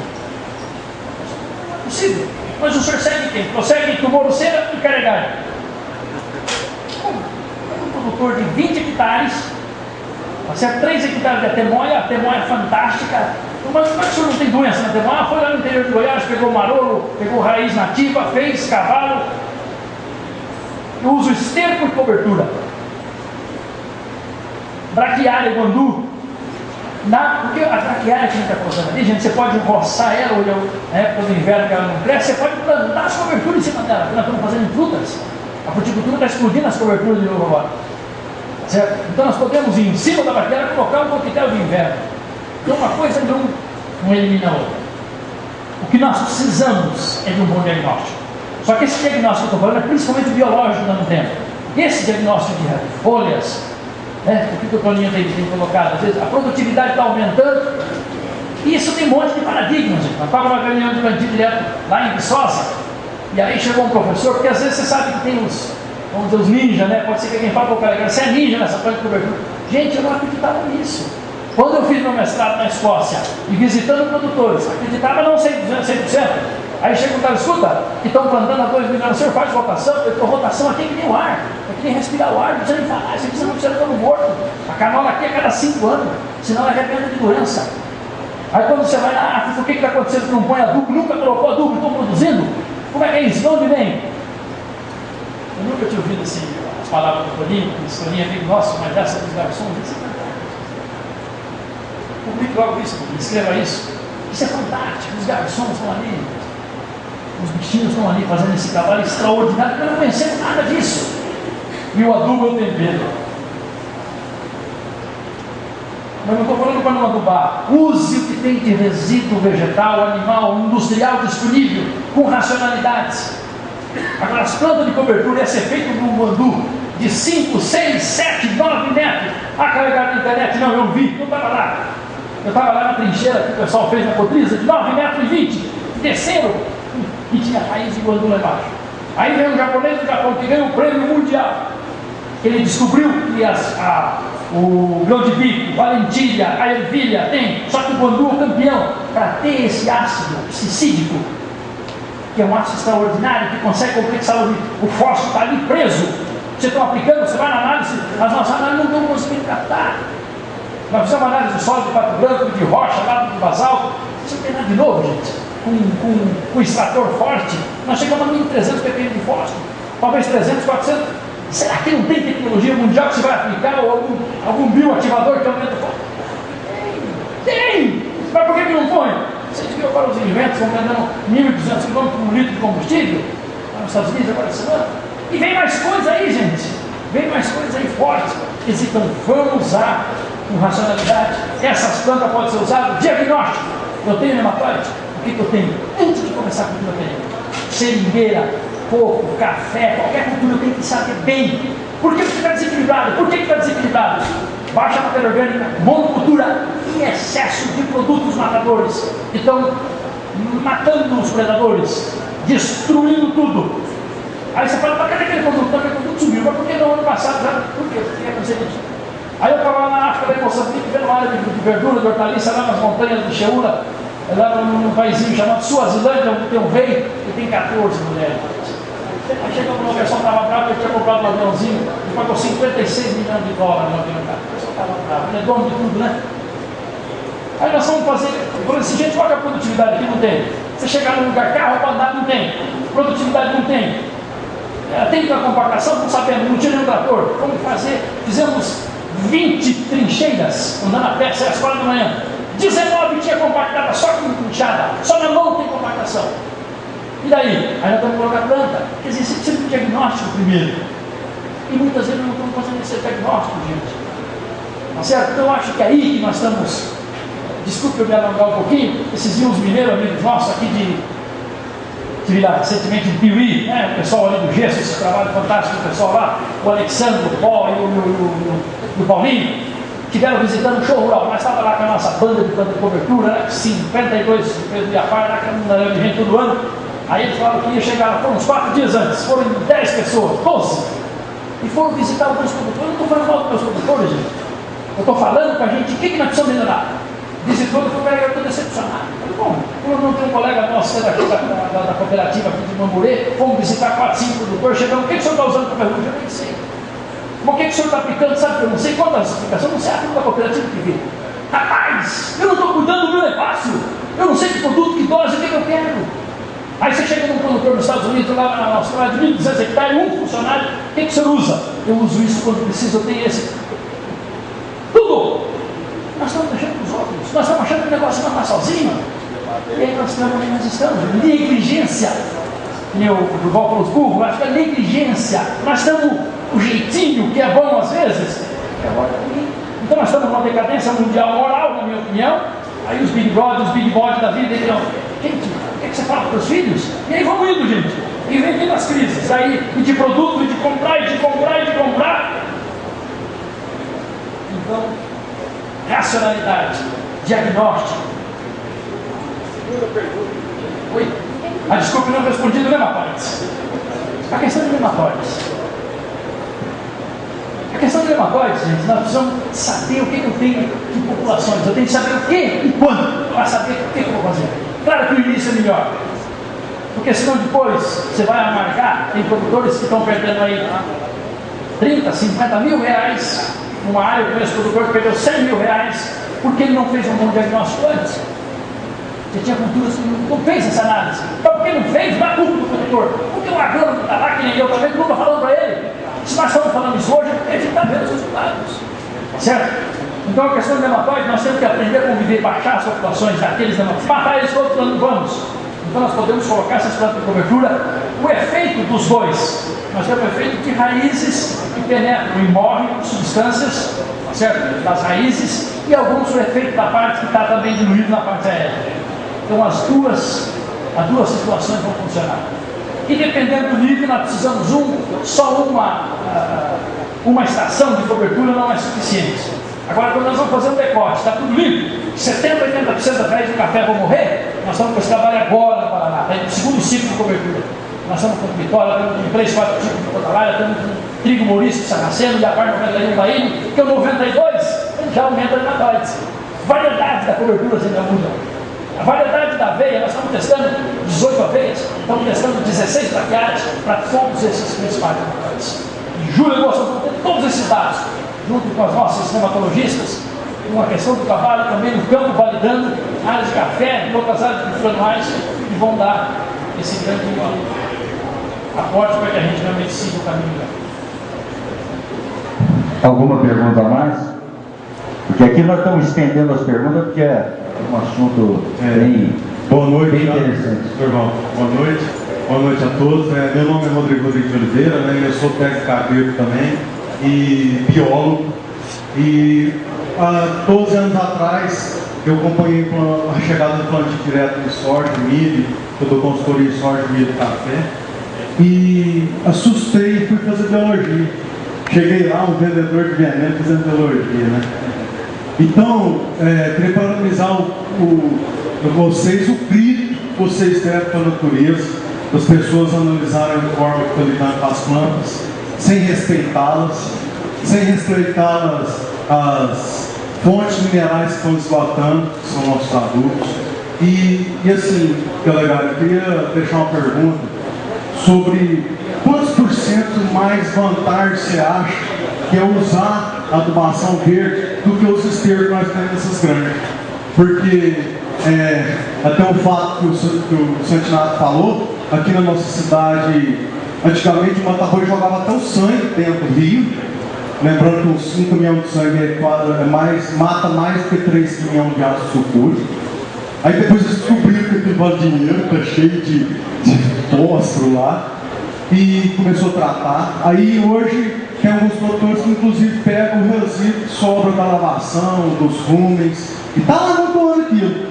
Não é possível. Mas o senhor segue quem? Consegue Tumorucena e Caregari. Um produtor de 20 hectares, certo? 3 hectares de atemoia, a atemoia fantástica. Mas como é que o senhor não tem doença na atemoia? Foi lá no interior de Goiás, pegou marolo, pegou raiz nativa, fez cavalo. Eu uso esterco e cobertura. Braquiária e guandu. Porque a braquiária que a gente está colocando ali, gente, você pode roçar ela, ou na época do inverno que ela não cresce, você pode plantar as coberturas em cima dela, porque nós estamos fazendo em frutas. A fruticultura está explodindo as coberturas de novo agora. Certo? Então nós podemos, em cima da braquiária, colocar um coquetel de inverno. Então uma coisa não elimina a outra. O que nós precisamos é de um bom diagnóstico. Só que esse diagnóstico que eu estou falando é principalmente biológico que nós não temos. Esse diagnóstico de folhas, né, o que o Toninho tem colocado, às vezes a produtividade está aumentando, e isso tem um monte de paradigmas. Nós estávamos numa reunião de plantio direto lá em Viçosa, e aí chegou um professor, porque às vezes você sabe que tem os, vamos dizer, os ninjas, né? Pode ser que alguém fale para o cara, você é ninja nessa planta de cobertura. Gente, eu não acreditava nisso. Quando eu fiz meu mestrado na Escócia e visitando produtores, acreditava não 100%. Aí chega um cara, escuta, que estão plantando há 2 mil anos, o senhor faz rotação? Eu digo, rotação aqui é que nem o ar, é que nem respirar o ar, não precisa nem falar, isso aqui você não precisa estar morto. A canola aqui é cada 5 anos, senão ela arrebenta de doença. Aí quando você vai na África, o que está acontecendo que não põe adubo? Nunca colocou adubo, estão produzindo? Como é que é isso? De onde vem? Eu nunca tinha ouvido assim, as palavras do Toninho, esse Toninho é amigo nosso, mas essa dos garçons, isso é fantástico. Publique logo isso, escreva isso. Isso é fantástico, os garçons estão ali, os bichinhos estão ali fazendo esse trabalho extraordinário, porque eu não conhecemos nada disso. E o adubo é o tempero. mas não estou falando para não adubar. Use o que tem de resíduo vegetal, animal, industrial disponível, com racionalidades. Agora, as plantas de cobertura, esse efeito num bandu de 5, 6, 7, 9 metros, carregar na internet, não, eu vi, não estava lá. Eu estava lá na trincheira que o pessoal fez na Cotriza, de 9 metros e 20, desceram e tinha raiz de bandu lá embaixo. Aí veio um japonês do Japão que ganhou o prêmio mundial. Ele descobriu que o grão de bico, valentilha, a ervilha tem, só que o bandu é o campeão para ter esse ácido psicídico, que é um ácido extraordinário, que consegue complexar o fósforo, está ali preso. Vocês estão aplicando, você vai na análise, as nossas análises não estão conseguindo captar. Nós fizemos análise do solo de Pato Branco, de rocha, lá do basalto, isso não tem nada de novo, gente. Com extrator forte, nós chegamos a 1.300 ppm de fósforo, talvez 300, 400. Será que não tem tecnologia mundial que se vai aplicar ou algum bioativador que aumenta o fósforo? Tem! Mas por que não põe? Vocês viram agora os inventos, vão vendendo 1.200 km por litro de combustível, lá nos Estados Unidos agora semana. E vem mais coisa aí, gente. Vem mais coisa aí forte. Então, vamos usar com racionalidade. Essas plantas podem ser usadas. Diagnóstico. Eu tenho nematóide. O que eu tenho? Antes de começar a cultura, eu tenho seringueira, coco, café, qualquer cultura eu tenho que saber bem. Por que está desequilibrado? Por que está desequilibrado? Baixa matéria orgânica, monocultura e excesso de produtos matadores. Então, matando os predadores, destruindo tudo. Aí você fala, mas cadê aquele produto? Aquele produto subiu, mas por que não ano passado? Sabe? Por quê? Porque é isso. Aí eu estava lá na África, em Moçambique, vendo uma área de verdura, de hortaliça, lá nas montanhas do Cheura, lá num paísinho chamado Suazilândia, onde tem um rei e tem 14 mulheres. Aí chegamos numa pessoa que estava brava, ele tinha comprado um aviãozinho e pagou 56 milhões de dólares no avião. A pessoa estava brava, ele é dono de tudo, né? Aí nós vamos fazer, falei assim, gente, qual é a produtividade aqui? Não tem. Você chegar num lugar, carro para andar, não tem. Produtividade não tem. Tem para compactação, não sabemos, não tinha nenhum trator. Vamos fazer, fizemos 20 trincheiras, andando a pé, às 4 da manhã. 19 tinha compactada, só com trinchada, só na mão tem compactação. E daí? Aí nós vamos colocar planta. Quer dizer, você precisa de um diagnóstico primeiro. E muitas vezes não estamos fazendo esse diagnóstico, gente. Tá certo? Então eu acho que é aí que nós estamos. Desculpe eu me alongar um pouquinho, esses dias os mineiros amigos nossos aqui de recentemente de Piuí, né? O pessoal ali do Gesso, esse trabalho fantástico do pessoal lá, o Alexandre, o Paul e o Paulinho, estiveram visitando o show rural. Nós estávamos lá com a nossa banda de cobertura, né? 52 empresas de Iapar, lá com um de gente todo ano. Aí eles falaram que ia chegar, foram uns 4 dias antes, foram 10 pessoas, 12, e foram visitar alguns produtores. Eu não estou falando mal dos meus produtores, gente. Eu estou falando para a gente o que nós precisamos melhorar. Visitou e falou, eu estou decepcionado. Eu falei, bom, quando não tem um colega nosso que é daqui da cooperativa aqui de Mamburê, fomos visitar 4, 5 produtores, chegamos, o que o senhor está usando para perguntar? Eu nem sei. Mas o que o senhor está aplicando, sabe que eu não sei quantas aplicações, eu não sei a da cooperativa que vê. Rapaz, eu não estou cuidando do meu negócio, eu não sei que produto, que dose, o que eu quero. Aí você chega num produtor nos Estados Unidos, lá na Austrália, de 1.200 hectares, um funcionário, o que o senhor usa? Eu uso isso quando preciso, eu tenho esse. Tudo! Nós estamos deixando os outros, nós estamos achando que o negócio não está sozinho. E aí nós estamos, negligência. O Duval falou os burros, acho que é negligência. Nós estamos, o jeitinho, que é bom às vezes, então nós estamos numa decadência mundial moral, na minha opinião. Aí os big brothers, os big boys da vida, dirão, gente, o que você fala para os filhos? E aí vamos indo, gente. E vem vindo as crises. Aí, e de produto, e de comprar, e de comprar, e de comprar. Então, racionalidade, diagnóstico. Oi? Desculpe, não respondi do nematóides. A questão de nematóides. A questão de nematóides, gente, nós precisamos saber o que eu tenho de populações. Eu tenho que saber o que e quando, para saber o que eu vou fazer. Claro que o início é melhor, porque senão depois você vai amargar. Tem produtores que estão perdendo aí 30, 50 mil reais numa área. Eu conheço produtor que perdeu 100 mil reais porque ele não fez um bom diagnóstico antes. Você tinha culturas que não fez essa análise. Então, porque não fez, dá culpa do produtor. Porque o agrônomo está lá, que nem eu também, não estou falando para ele. Se nós estamos falando isso hoje, a gente está vendo os resultados. Certo? Então, a questão do nematóide, nós temos que aprender a conviver, baixar as populações daqueles nematóides, matar eles todos quando vamos. Então, nós podemos colocar essas plantas de cobertura. O efeito dos dois, nós temos o efeito de raízes que penetram e morrem substâncias tá certo? Das raízes, e alguns o efeito da parte que está também diluído na parte aérea. Então as duas situações vão funcionar. E dependendo do nível, nós precisamos só uma estação de cobertura não é suficiente. Agora, quando nós vamos fazer um decote, está tudo limpo, 70, 80% da raiz do café vão morrer, nós estamos com esse trabalho agora no Paraná, está no segundo ciclo de cobertura. Nós estamos com vitória, estamos com 3, 4 tipos de cotalária, estamos com trigo mourisco, sarraceno, e a par 91 Bahia, que é o 92, já aumenta a nematóides. Variedade da cobertura ainda muda. A variedade da aveia, nós estamos testando 18 aveias, estamos testando 16 braquiárias para todos esses principais nematóides. Em julho e agosto, vamos ter todos esses dados, junto com as nossas nematologistas, uma questão do trabalho também no campo, validando áreas de café e outras áreas de cultura anuais, que vão dar esse grande aporte para que a gente realmente siga o caminho. Alguma pergunta a mais? Porque aqui nós estamos estendendo as perguntas, porque é um assunto bem, boa noite, bem interessante. Irmão, boa noite. Boa noite a todos. Meu nome é Rodrigo Rodrigues de Oliveira, eu sou técnico agrícola também e biólogo. E há 12 anos atrás eu acompanhei a chegada do plantio direto de soja, de milho, eu dou consultoria de soja, milho e café. E assustei e fui fazer biologia. Cheguei lá, um vendedor de veneno fazendo biologia, né? Então, queria parabenizar vocês, o grito que vocês deram para a natureza, as pessoas analisarem a forma que estão lidando com as plantas, sem respeitá-las, as fontes minerais que estão esgotando, que são nossos adultos. E assim, legal, eu queria deixar uma pergunta sobre quantos por cento mais vantagem você acha que é usar a adubação verde do que os estercos que nós temos nessas granjas. Porque até o fato que o Santinato falou, aqui na nossa cidade, antigamente o Mata-Roi jogava até o sangue dentro do rio. Lembrando que um caminhão de sangue mata mais do que 3 caminhões de ácido sulfúrico. Aí depois eles descobriram que aquele vale de dinheiro está cheio de fósforo lá e começou a tratar. Aí hoje tem alguns produtores que inclusive pegam o resíduo que sobra da lavação, dos rumens, e está lá montando aquilo.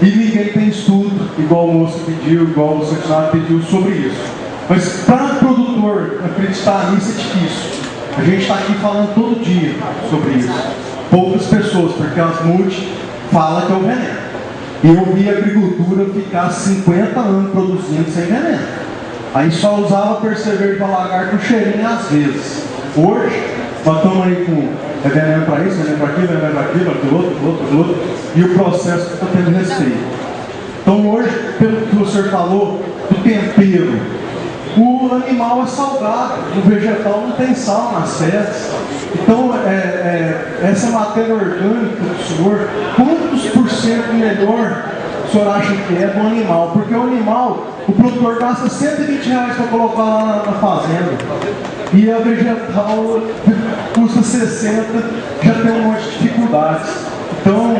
E ninguém tem estudo, igual o moço pediu, igual o Santinato pediu sobre isso. Mas para o produtor acreditar nisso é difícil. A gente está aqui falando todo dia sobre isso. Poucas pessoas, porque as multi falam que é o veneno. E eu vi a agricultura ficar 50 anos produzindo sem veneno. Aí só usava percevejo para lagarto com cheirinho às vezes. Hoje, nós estamos aí com veneno para isso, veneno para aquilo, veneno para aquilo, aquilo outro. E o processo está tendo respeito. Então hoje, pelo que o senhor falou, do tempero, o animal é salgado, o vegetal não tem sal nas fezes. Então, essa matéria orgânica do senhor, quantos por cento melhor o senhor acha que é do animal? Porque o animal, o produtor gasta R$120 para colocar lá na fazenda. E a vegetal custa 60, já tem um monte de dificuldades. Então,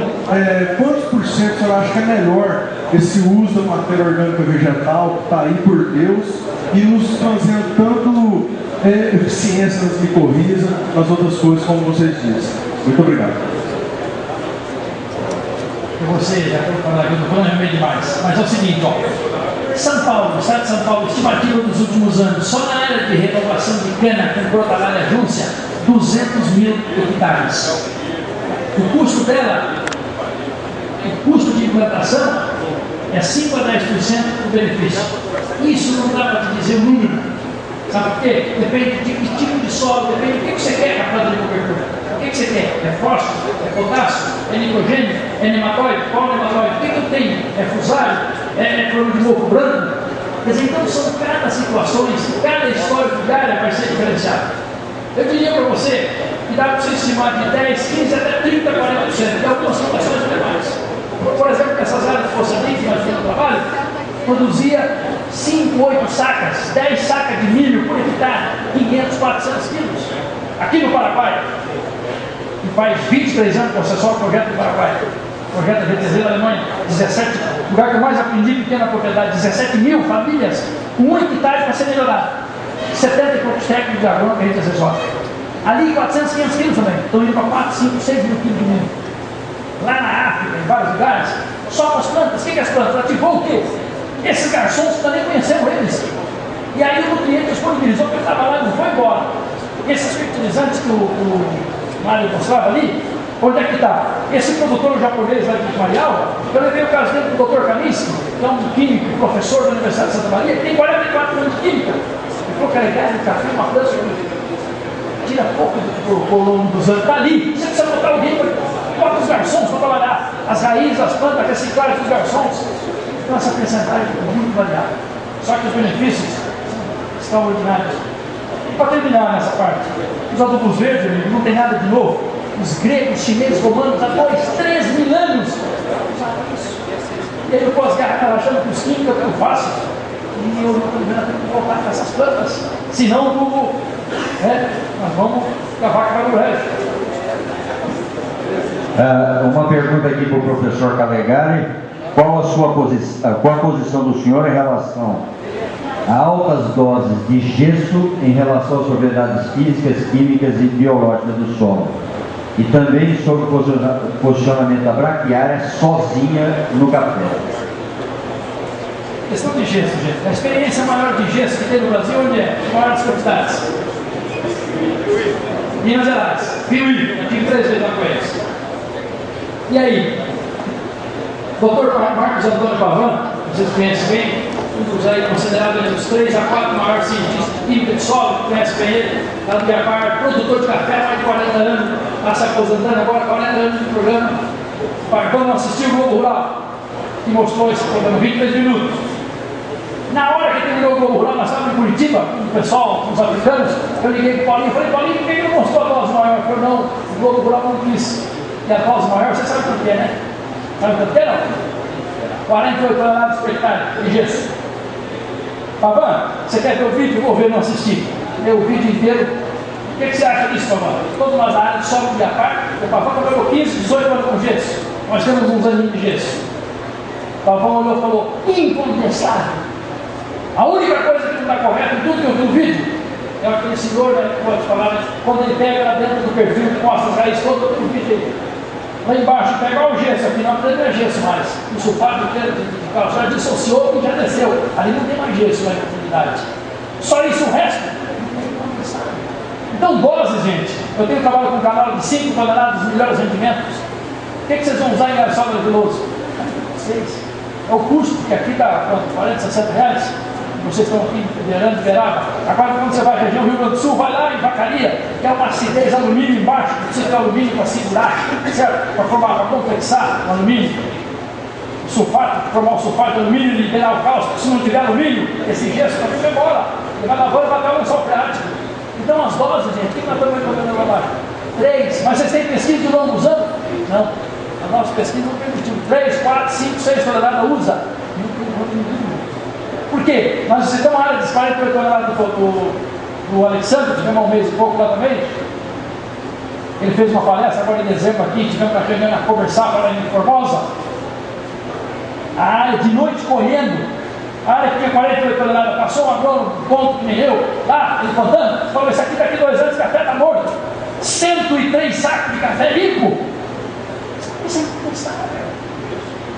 quantos por cento o senhor acha que é melhor esse uso da matéria orgânica vegetal, que está aí por Deus, e nos trazendo tanto eficiência nas micorrizas, nas outras coisas, como vocês dizem? Muito obrigado. Você já estou falando aqui, não estou falando realmente demais. Mas é o seguinte, São Paulo, o estado de São Paulo, estimativa dos últimos anos, só na área de renovação de cana com crotalária júncia, 200 mil hectares. O custo dela, o custo de implantação, é 5 a 10% do benefício. Isso não dá para te dizer o mínimo. Sabe por quê? Depende de que tipo de solo, depende do que você quer para planta de cobertura. O que você quer? É fósforo? É potássio? É nitrogênio? É nematóide? Qual nematóide? O que eu tenho? É fusário? É problema de mofo branco? Quer dizer, então são cada situações, cada história de área vai ser diferenciada. Eu diria para você que dá para você estimar de 10, 15 até 30, 40% de algumas situações demais. Por exemplo, nessas áreas de força que nós temos no trabalho, produzia 5, 8 sacas, 10 sacas de milho por hectare, 500, 400 quilos. Aqui no Paraguai, que faz 23 anos que você só o projeto do Paraguai, projeto da GTZ da Alemanha, 17, o lugar que eu mais aprendi pequena propriedade, 17 mil famílias, com 1 hectare para ser melhorado. 70 e poucos técnicos de agrônomo que a gente assessora. Ali 400, 500 quilos também. Estão indo para 4, 5, 6 mil quilos de milho. Lá na África, em vários lugares, só com as plantas. O que é as plantas? Ativou o quê? Esses garçons também conheceram eles. E aí o nutriente disponibilizou que ele estava lá e não foi embora. Porque esses fertilizantes que o Mário mostrava ali, onde é que está? Esse produtor japonês lá de Marial, eu levei o caso dele do Dr. Kaminsky, que é um químico, professor da Universidade de Santa Maria, que tem 44 anos de química. Ele falou que a ideia do café é uma planta que tira pouco do longo dos anos. Está ali, você precisa botar alguém, bota os garçons para trabalhar as raízes, as plantas, reciclar os garçons. Então essa percentagem é muito variável. Só que os benefícios são extraordinários. E para terminar nessa parte, os adubos verdes não tem nada de novo. Os gregos, chineses, romanos, há 2, 3 mil anos usaram isso. E aí eu posso agarrar achando que os químicos é tudo fácil. E eu não estou vendo que voltar com essas plantas. Senão, nós vamos cavar para o resto. Uma pergunta aqui para o professor Calegari. Qual a posição do senhor em relação a altas doses de gesso em relação às propriedades físicas, químicas e biológicas do solo? E também sobre o posicionamento da braquiária sozinha no café. Questão de gesso, gente. A experiência maior de gesso que tem no Brasil, onde é? As maiores quantidades. Minas Gerais, Piuí, aqui 3 vezes na conhece. E aí? Dr. Marcos Antônio Pavan, vocês conhecem bem, um dos aí considerados entre os 3 a 4 maiores cientistas químicos de solo, conhece bem ele, está no Biapar, produtor de café há mais de 40 anos, está se aposentando agora, 40 anos de programa. Pavan assistiu o Globo Rural, que mostrou esse programa, 23 minutos. Na hora que terminou o Globo Rural, nós estávamos em Curitiba, com o pessoal, com os africanos, eu liguei para o Paulinho e falei, Paulinho, por que ele não mostrou a dose maior? Ele falou, não, o Globo Rural não quis. E a dose maior, você sabe quanto é, né? Sabe quanto é, não? 48 toneladas por hectare de gesso. Pavan, você quer ver o vídeo? Eu vou ver, não assistir. Ver o vídeo inteiro. O que você acha disso, Pavan? Todos nós da área de solo de Biapar, o Pavan trabalhou 15, 18 anos com gesso. Nós temos uns aninhos de gesso. O Pavan olhou e falou, incontestável. A única coisa que não está correta em tudo que eu vi no vídeo é aquele senhor, né, que pode falar, né, quando ele pega lá dentro do perfil, mostra as raízes todas do vídeo dele. Lá embaixo, pegar o gesso, aqui não é gesso mais. O sulfato de calçado dissociou e já desceu. Ali não tem mais gesso na profundidade. Só isso, o resto não sabe. Então, dose, gente. Eu tenho trabalho com um canal de 5 toneladas dos melhores rendimentos. O que vocês vão usar em aerossol granuloso? Vocês. É o custo, que aqui dá 40, 60 reais. Vocês estão aqui em Veraba. Agora, quando você vai à região Rio Grande do Sul, vai lá em Vacaria, que é uma acidez alumínio embaixo, precisa ter alumínio para segurar, certo? Para complexar o alumínio. O sulfato, formar o sulfato de alumínio e liberar o cálcio. Se não tiver alumínio, esse gesso está tudo embora. Ele vai lavando e vai até o lençol freático. Então, as doses, gente, o que nós estamos recomendando lá abaixo? 3. Mas vocês têm pesquisa de longos anos? Não. A nossa pesquisa não permitiu. 3, 4, 5, 6 toneladas usa. Por quê? Nós visitamos a área de 48 toneladas do Alexandre, tivemos um mês e pouco lá também. Ele fez uma palestra agora em dezembro aqui, tivemos uma reunião na conversar lá em Formosa. A área de noite correndo, a área que tinha 48 toneladas, passou um agrônomo, ponto que nem eu, lá, ele contando, falou, isso aqui daqui 2 anos, café está morto. 103 sacos de café limpo. Isso é impensável.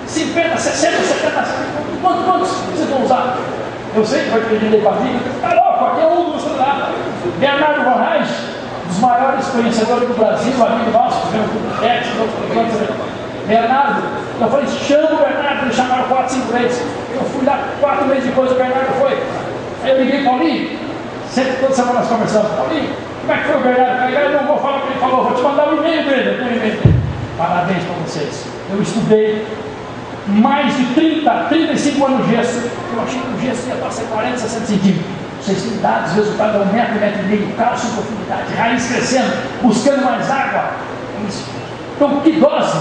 50, 60, 70, quantos vocês vão usar? Eu sei que vai perder para a vida, está louco, aqui é um dos toneladas. Bernardo Van Reis, dos maiores conhecedores do Brasil, amigo nosso, tivemos o Tex, Bernardo, eu falei, chama o Bernardo, eles chamaram 4, 5 vezes. Eu fui lá 4 meses depois, o Bernardo foi. Aí eu liguei, Paulinho, sempre toda semana nós conversamos, Paulinho, como é que foi o Bernardo? Eu não vou falar o que ele falou, vou te mandar um e-mail dele, eu tenho um e-mail dele. Parabéns para vocês. Eu estudei mais de 35 anos de gesso. Eu achei que o gesso ia passar 40, 60 centímetros. Vocês têm dados, resultado é 1 metro, 1,5 metro, cálcio em profundidade, raiz crescendo, buscando mais água. Isso. Então, que dose?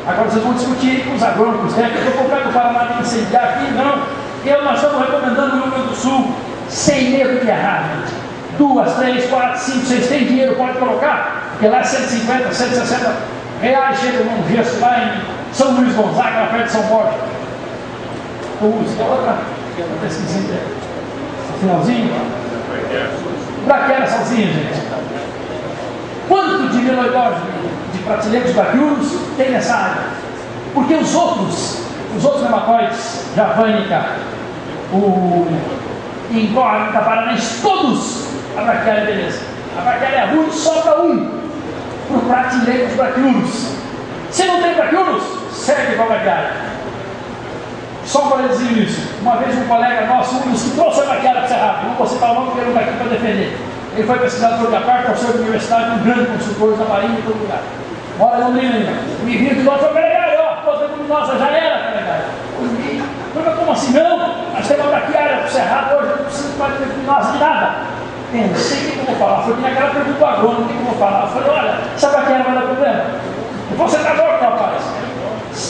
Agora vocês vão discutir com os agrônomos, né? Eu vou comprar do Paraná de incendiar aqui, não. Nós estamos recomendando no Rio Grande do Sul, sem medo de errar, gente. 2, 3, 4, 5, 6, tem dinheiro, pode colocar, porque lá é 150, 160 reais, chega um gesso lá em São Luís Gonzaga, lá perto de São Borja. É outra pesquisinha. Finalzinho. Braquiária sozinha, gente. Quanto de meloidós de prateleiros braquiúros tem nessa área? Porque os outros nematóides, javanica, o incógnita, paranense, todos a braquiária é beleza. A braquiária é ruim, sobra um para o prateleiros braquiúros. Se não tem braquiúros, segue para a braquiária. Só um paredezinho nisso. Uma vez um colega nosso, um dos que trouxe a braquiária para o Cerrado, não vou citar o nome porque ele não está aqui para defender. Ele foi pesquisador da parte, professor da universidade, um grande consultor da Marinha em todo lugar. Mora em Londrina ainda. Me viu de lá e falou: Gregário, ó, coisa luminosa já era, Gregário. Falei: como assim? Não, nós temos uma braquiária para o Cerrado hoje, não precisa de mais luminosa de nada. Pensei, o que eu vou falar? Foi que naquela pergunta do agrônomo, o que eu vou falar? Eu falei: olha, essa braquiária vai dar problema. Eu falei: você está morto, rapaz.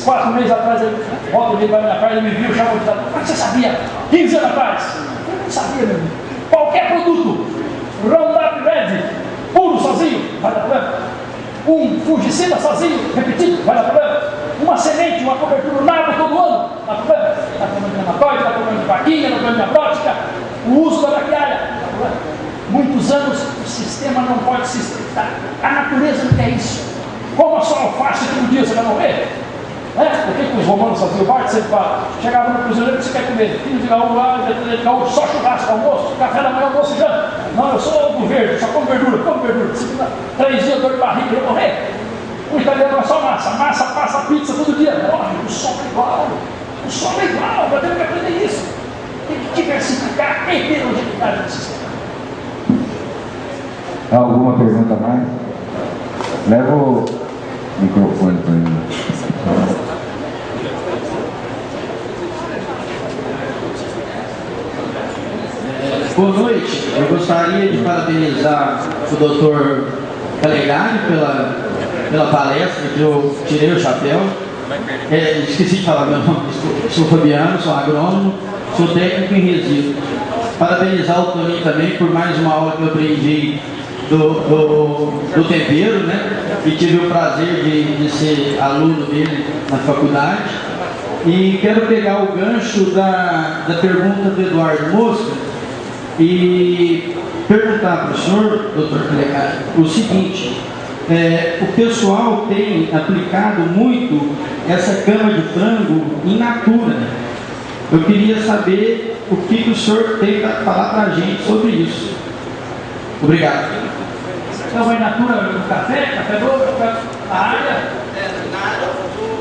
4 meses atrás, ele volta ali para minha casa, ele me viu, chamou de como é que você sabia? 15 anos atrás. Eu não sabia, meu amigo. Qualquer produto, Roundup Red, puro sozinho, vai dar problema. Um fungicida sozinho, repetido, vai dar problema. Uma semente, uma cobertura nabo todo ano, dá problema. Está tomando de nematóide, está tomando de vaquinha, está tomando de abrótica, o uso da braquiária, dá problema. Muitos anos o sistema não pode se sustentar. A natureza não quer isso. Como a sua alface todo dia você vai morrer? Por que os romanos faziam parte? Sempre fala. Chegava no prisioneiro, o que você quer comer? Filho de gaúcho lá, de gaúcho, só churrasco, almoço, café da manhã, almoço e janta. Não, eu sou do verde, só como verdura, como verdura. 3 dias, dor de barriga, eu vou morrer. O italiano é só massa, massa, passa, pizza todo dia. Morre, o solo é igual. O solo é igual, vai ter que aprender isso. Tem que diversificar a heterogeneidade do sistema. Alguma pergunta a mais? Leva o microfone para mim. Boa noite, eu gostaria de parabenizar o Dr. Calegari pela palestra, que eu tirei o chapéu. Esqueci de falar meu nome, sou Fabiano, sou agrônomo, sou técnico em resíduos. Parabenizar o Toninho também por mais uma aula que eu aprendi do tempero, né? E tive o prazer de ser aluno dele na faculdade. E quero pegar o gancho da pergunta do Eduardo Mosca e perguntar para o senhor, doutor Calegari, o seguinte: o pessoal tem aplicado muito essa cama de frango in natura. Eu queria saber o que o senhor tem para falar para a gente sobre isso. Obrigado. Então, in natura no café doce, na área.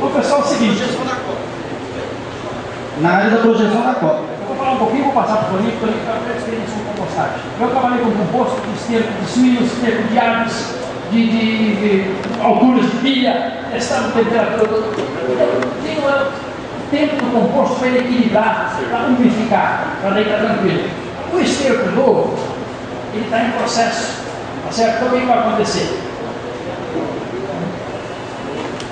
O pessoal é o seguinte: na área da projeção da copa. Eu vou falar um pouquinho, vou passar para o Toninho, para a experiência com compostagem. Eu trabalhei com composto de esterco de suínos, esterco de aves, de alturas de pilha, testando temperatura. Tem o tempo do composto para ele equilibrar, para umidificar, para deitar tranquilo. O esterco novo, ele está em processo, tá certo? Então o que vai acontecer?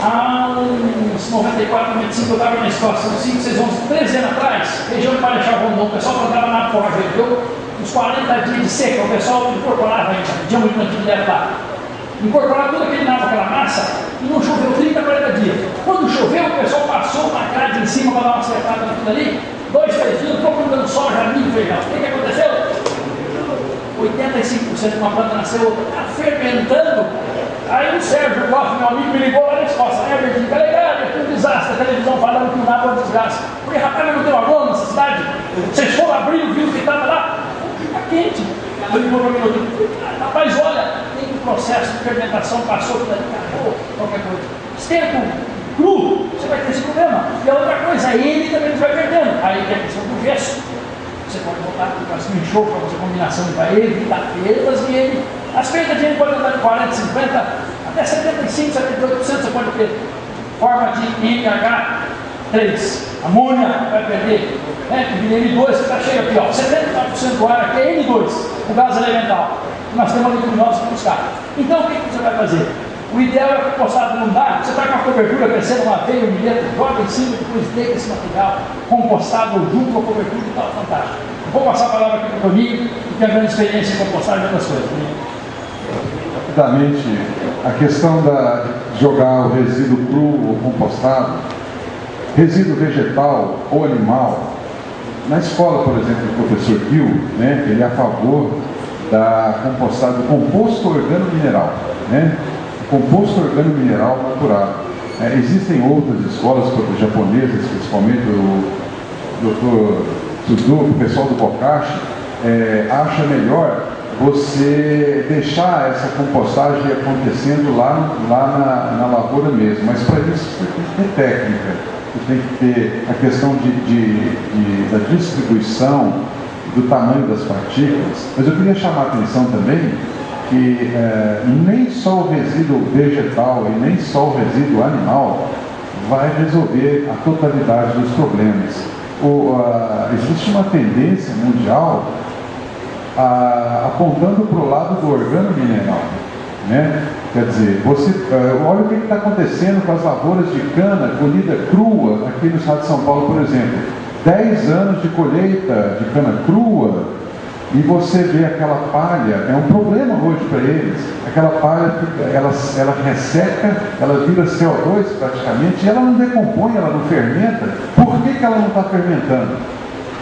Há uns 94, 95, eu estava na escola, são 5, 6, 11, 13 anos atrás, região de Marechal Rondon, o pessoal plantava na porta, deu uns 40 dias de seca, o pessoal incorporava ainda, tinha muito plantio de lá. Incorporava tudo aquele nabo, aquela massa, e não choveu 30, 40 dias. Quando choveu, o pessoal passou uma grade em cima para dar uma acertada naquilo ali, 2, 3 dias, procurando soja, milho, feijão. O que aconteceu? 85% de uma planta nasceu fermentando. Aí o Sérgio Goff, meu amigo, me ligou lá na escola: Herbert, Calegari, é um desastre, a televisão falando que o nabo é um desgraça. Eu falei: rapaz, mas não tem uma bola nessa cidade? Vocês foram abrir o vidro que estava lá? Está quente. Ele ligou para mim: rapaz, olha, tem um processo de fermentação, passou por ali, acabou, qualquer coisa. Esterco cru, você vai ter esse problema. E a outra coisa, ele também vai perdendo. Aí tem a questão do gesso. Você pode botar para cima de enxofre, para fazer combinação para evitar perdas e ele. As perdas de ele podem andar de 40, 50, até 75, 78% você pode ter. Forma de NH3. Amônia vai perder. Que N2 que está cheio aqui, ó. 70% do ar aqui é N2, o gás elemental. Nós temos ali nós para buscar. Então o que você vai fazer? O ideal é que o compostado não dá, você está com a cobertura crescendo uma veia, um milheto, joga em cima, depois deita esse material compostado junto com a cobertura e tal, fantástico. Eu vou passar a palavra aqui para o Toninho, que tem a grande experiência em compostagem e outras coisas. Rapidamente, a questão de jogar o resíduo cru ou compostado, resíduo vegetal ou animal. Na escola, por exemplo, do professor Gil, né, ele é a favor da compostagem do composto organo-mineral. né? Composto organomineral natural. Existem outras escolas japonesas, principalmente o Dr. Suzuki, o pessoal do Bokashi, acha melhor você deixar essa compostagem acontecendo lá na lavoura mesmo. Mas para isso você tem que ter técnica, você tem que ter a questão da distribuição, do tamanho das partículas. Mas eu queria chamar a atenção também que nem só o resíduo vegetal e nem só o resíduo animal vai resolver a totalidade dos problemas. Existe uma tendência mundial apontando para o lado do organomineral, né? Quer dizer, olha o que está acontecendo com as lavouras de cana colhida crua aqui no estado de São Paulo, por exemplo. 10 anos de colheita de cana crua, e você vê aquela palha, é um problema hoje para eles. Aquela palha, ela resseca, ela vira CO2 praticamente, e ela não decompõe, ela não fermenta. Por que ela não está fermentando?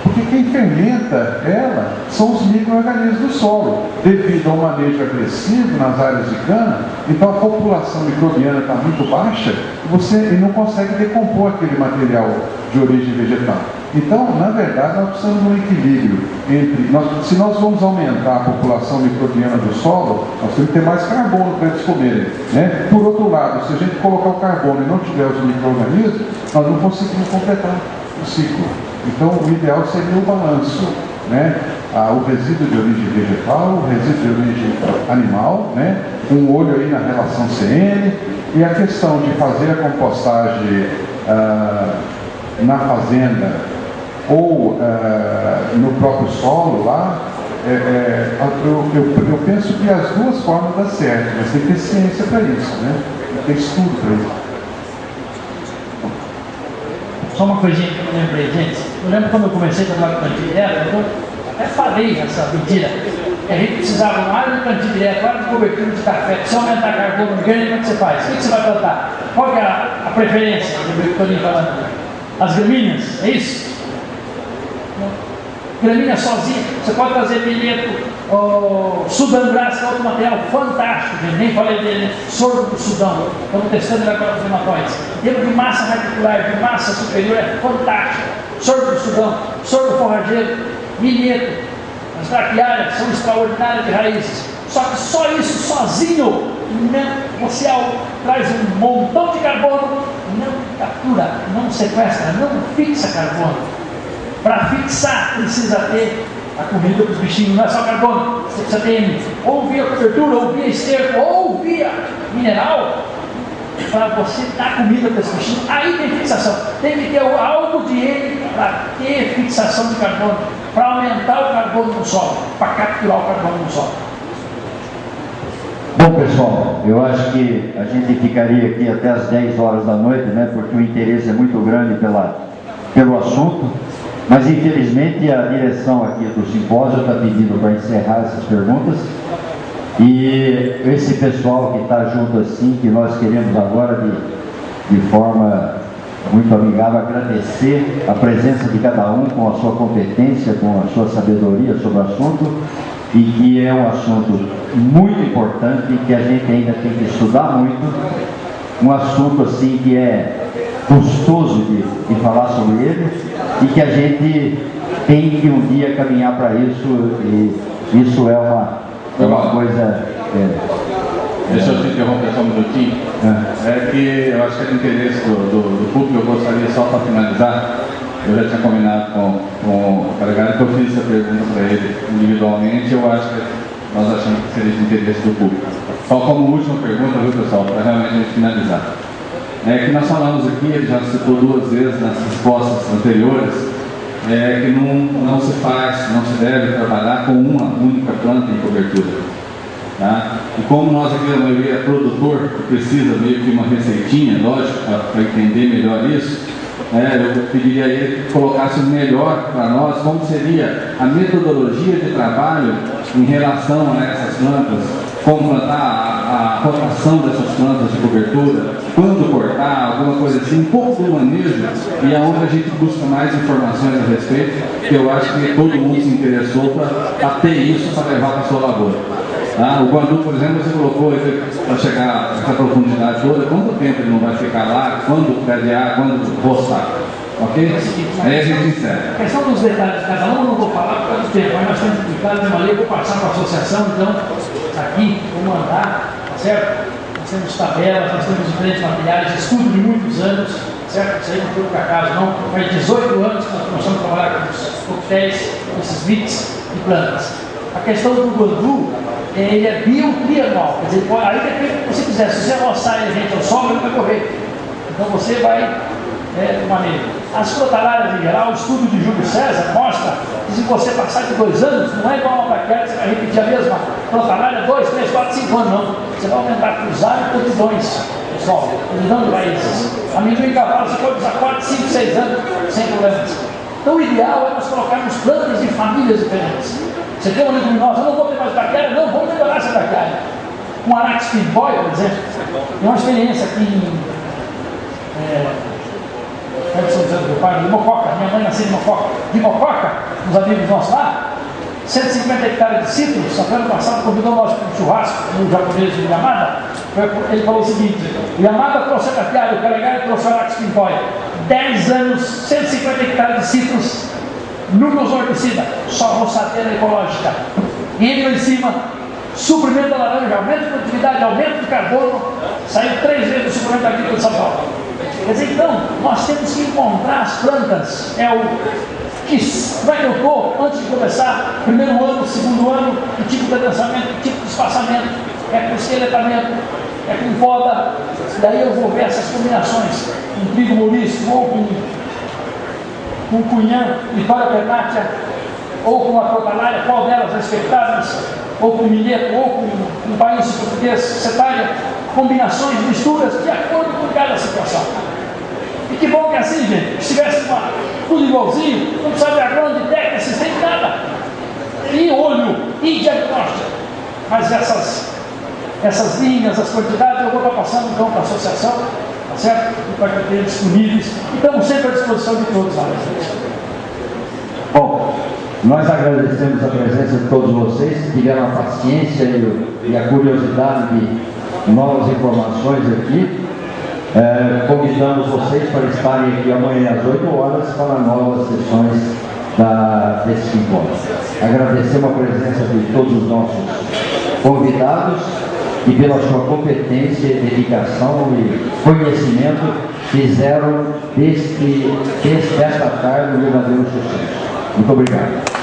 Porque quem fermenta ela são os micro-organismos do solo, devido ao manejo agressivo nas áreas de cana. Então a população microbiana está muito baixa e não consegue decompor aquele material de origem vegetal. Então, na verdade, nós precisamos de um equilíbrio entre... se nós vamos aumentar a população microbiana do solo, nós temos que ter mais carbono para eles comerem, né? Por outro lado, se a gente colocar o carbono e não tiver os micro-organismos, nós não conseguimos completar o ciclo. Então, o ideal seria o balanço, né? O resíduo de origem vegetal, o resíduo de origem animal, né? Um olho aí na relação CN, e a questão de fazer a compostagem na fazenda ou no próprio solo lá, eu penso que as duas formas dão certo, mas tem que ter ciência para isso, né? Tem que ter estudo para isso. Só uma coisinha que eu lembrei, gente. Eu lembro quando eu comecei a trabalhar com plantio direto, eu até falei essa mentira, que a gente precisava uma área de plantio direto, área de cobertura de café. Se aumentar carbono orgânico, como é que você faz? O que você vai plantar? Qual que é a preferência? Eu estou falando. As gramíneas, é isso? Gramínea sozinha, você pode trazer milheto, Sudão Brás, que é outro material fantástico, gente. Nem falei dele, sorgo do Sudão, estamos testando ele agora nos rematóides. Ele de massa radicular, de massa superior, é fantástico. Sorgo do Sudão, sorgo forrageiro, milheto, as braquiárias são extraordinárias de raízes. Só que só isso sozinho, você traz um montão de carbono, não captura, não sequestra, não fixa carbono. Para fixar, precisa ter a comida para os bichinhos, não é só carbono, você precisa ter ou via cobertura, ou via esterco, ou via mineral, para você dar comida para esses bichinhos. Aí tem fixação, tem que ter algo de ele para ter fixação de carbono, para aumentar o carbono no solo, para capturar o carbono no solo. Bom, pessoal, eu acho que a gente ficaria aqui até as 10 horas da noite, né, porque o interesse é muito grande pelo assunto, mas infelizmente a direção aqui do simpósio está pedindo para encerrar essas perguntas, e esse pessoal que está junto assim, que nós queremos agora de forma muito amigável agradecer a presença de cada um com a sua competência, com a sua sabedoria sobre o assunto, e que é um assunto muito importante, que a gente ainda tem que estudar muito, um assunto assim que é gostoso de falar sobre ele, e que a gente tem que um dia caminhar para isso, e isso é uma coisa... Deixa eu te interromper só um minutinho. É que eu acho que é do interesse do público, eu gostaria só para finalizar, eu já tinha combinado com o delegado que eu fiz essa pergunta para ele individualmente, eu acho que nós achamos que seria de interesse do público. Só como última pergunta, viu, pessoal, para realmente a gente finalizar. É que nós falamos aqui, ele já citou 2 vezes nas respostas anteriores, que não se faz, não se deve trabalhar com uma única planta em cobertura. Tá? E como nós aqui, a maioria é produtor, que precisa meio que uma receitinha, lógico, para entender melhor isso, eu pediria a ele que colocasse melhor para nós como seria a metodologia de trabalho em relação a essas plantas, como plantar, a rotação dessas plantas de cobertura, quando cortar, alguma coisa assim, um pouco do manejo, e aonde a gente busca mais informações a respeito, que eu acho que todo mundo se interessou para ter isso para levar para a sua lavoura. O Guandu, por exemplo, você colocou para chegar essa profundidade toda, quanto tempo ele não vai ficar lá, quando perdear, quando roçar? Ok? Aí a gente encerra. A questão dos detalhes de cada um eu não vou falar por causa do tempo, mas nós temos publicado de uma lei, vou passar para a associação, então, aqui, vou mandar, tá certo? Nós temos tabelas, nós temos diferentes materiais de estudo de muitos anos, certo? Isso aí não foi por acaso, não. Faz 18 anos que nós começamos a trabalhar com os coquetéis, com esses mix de plantas. A questão do Guandu, ele é bio-trianual, quer dizer, aí depende do que você quiser. Se você roçar a gente ao solo, ele vai correr. Então você vai de maneira. As crotalárias em geral, o estudo de Júlio César mostra que se você passar de 2 anos, não é igual a braquiária, você vai repetir a mesma crotalária 2, 3, 4, 5 anos, não. Você vai aumentar cruzar e contidões no solo, dando raízes. Amendoim em cavalo você pode usar 4, 5, 6 anos sem problemas. Então o ideal é nós colocarmos plantas de famílias diferentes. Você tem uma leguminosa, eu não vou ter mais braquiária, não, vamos melhorar essa braquiária. Com Arax Pinboy, por exemplo, tem uma experiência aqui em de Mococa, minha mãe nasceu de Mococa, uns amigos nossos lá, 150 hectares de citros. Só que ano passado convidou nós para um churrasco no japonês de Yamada. Ele falou o seguinte: o Yamada trouxe a braquiária, o Calegari trouxe o Arax Pinboy, 10 anos, 150 hectares de citros, núcleos herbicida, só roçadeira ecológica. Entra em cima, suprimento da laranja, aumento de produtividade, aumento de carbono, saiu 3 vezes o suprimento agrícola de São Paulo. Quer dizer, então, nós temos que encontrar as plantas, como é que eu estou antes de começar, primeiro ano, segundo ano, que tipo de adensamento, que tipo de espaçamento, é com esqueletamento, é com poda, daí eu vou ver essas combinações, com trigo mourisco, ou com cunhã, vitória pernátia, ou com a crotalária, qual delas respeitáveis, ou com milheto, ou com país português, setária, combinações, misturas, de acordo com cada situação. E que bom que é assim, gente, se tivesse tudo igualzinho, não precisava de agrônomo, de técnica, assistente, nada. E olho, e diagnóstico. Mas essas linhas, as quantidades, eu vou estar passando então para a associação, tá certo? Para que tenha disponíveis. E estamos sempre à disposição de todos lá. Bom, nós agradecemos a presença de todos vocês que tiveram a paciência e a curiosidade de novas informações aqui. Convidamos vocês para estarem aqui amanhã às 8 horas para novas sessões desse encontro. Agradecemos a presença de todos os nossos convidados e pela sua competência, dedicação e conhecimento fizeram desta tarde um verdadeiro sucesso. Muito obrigado.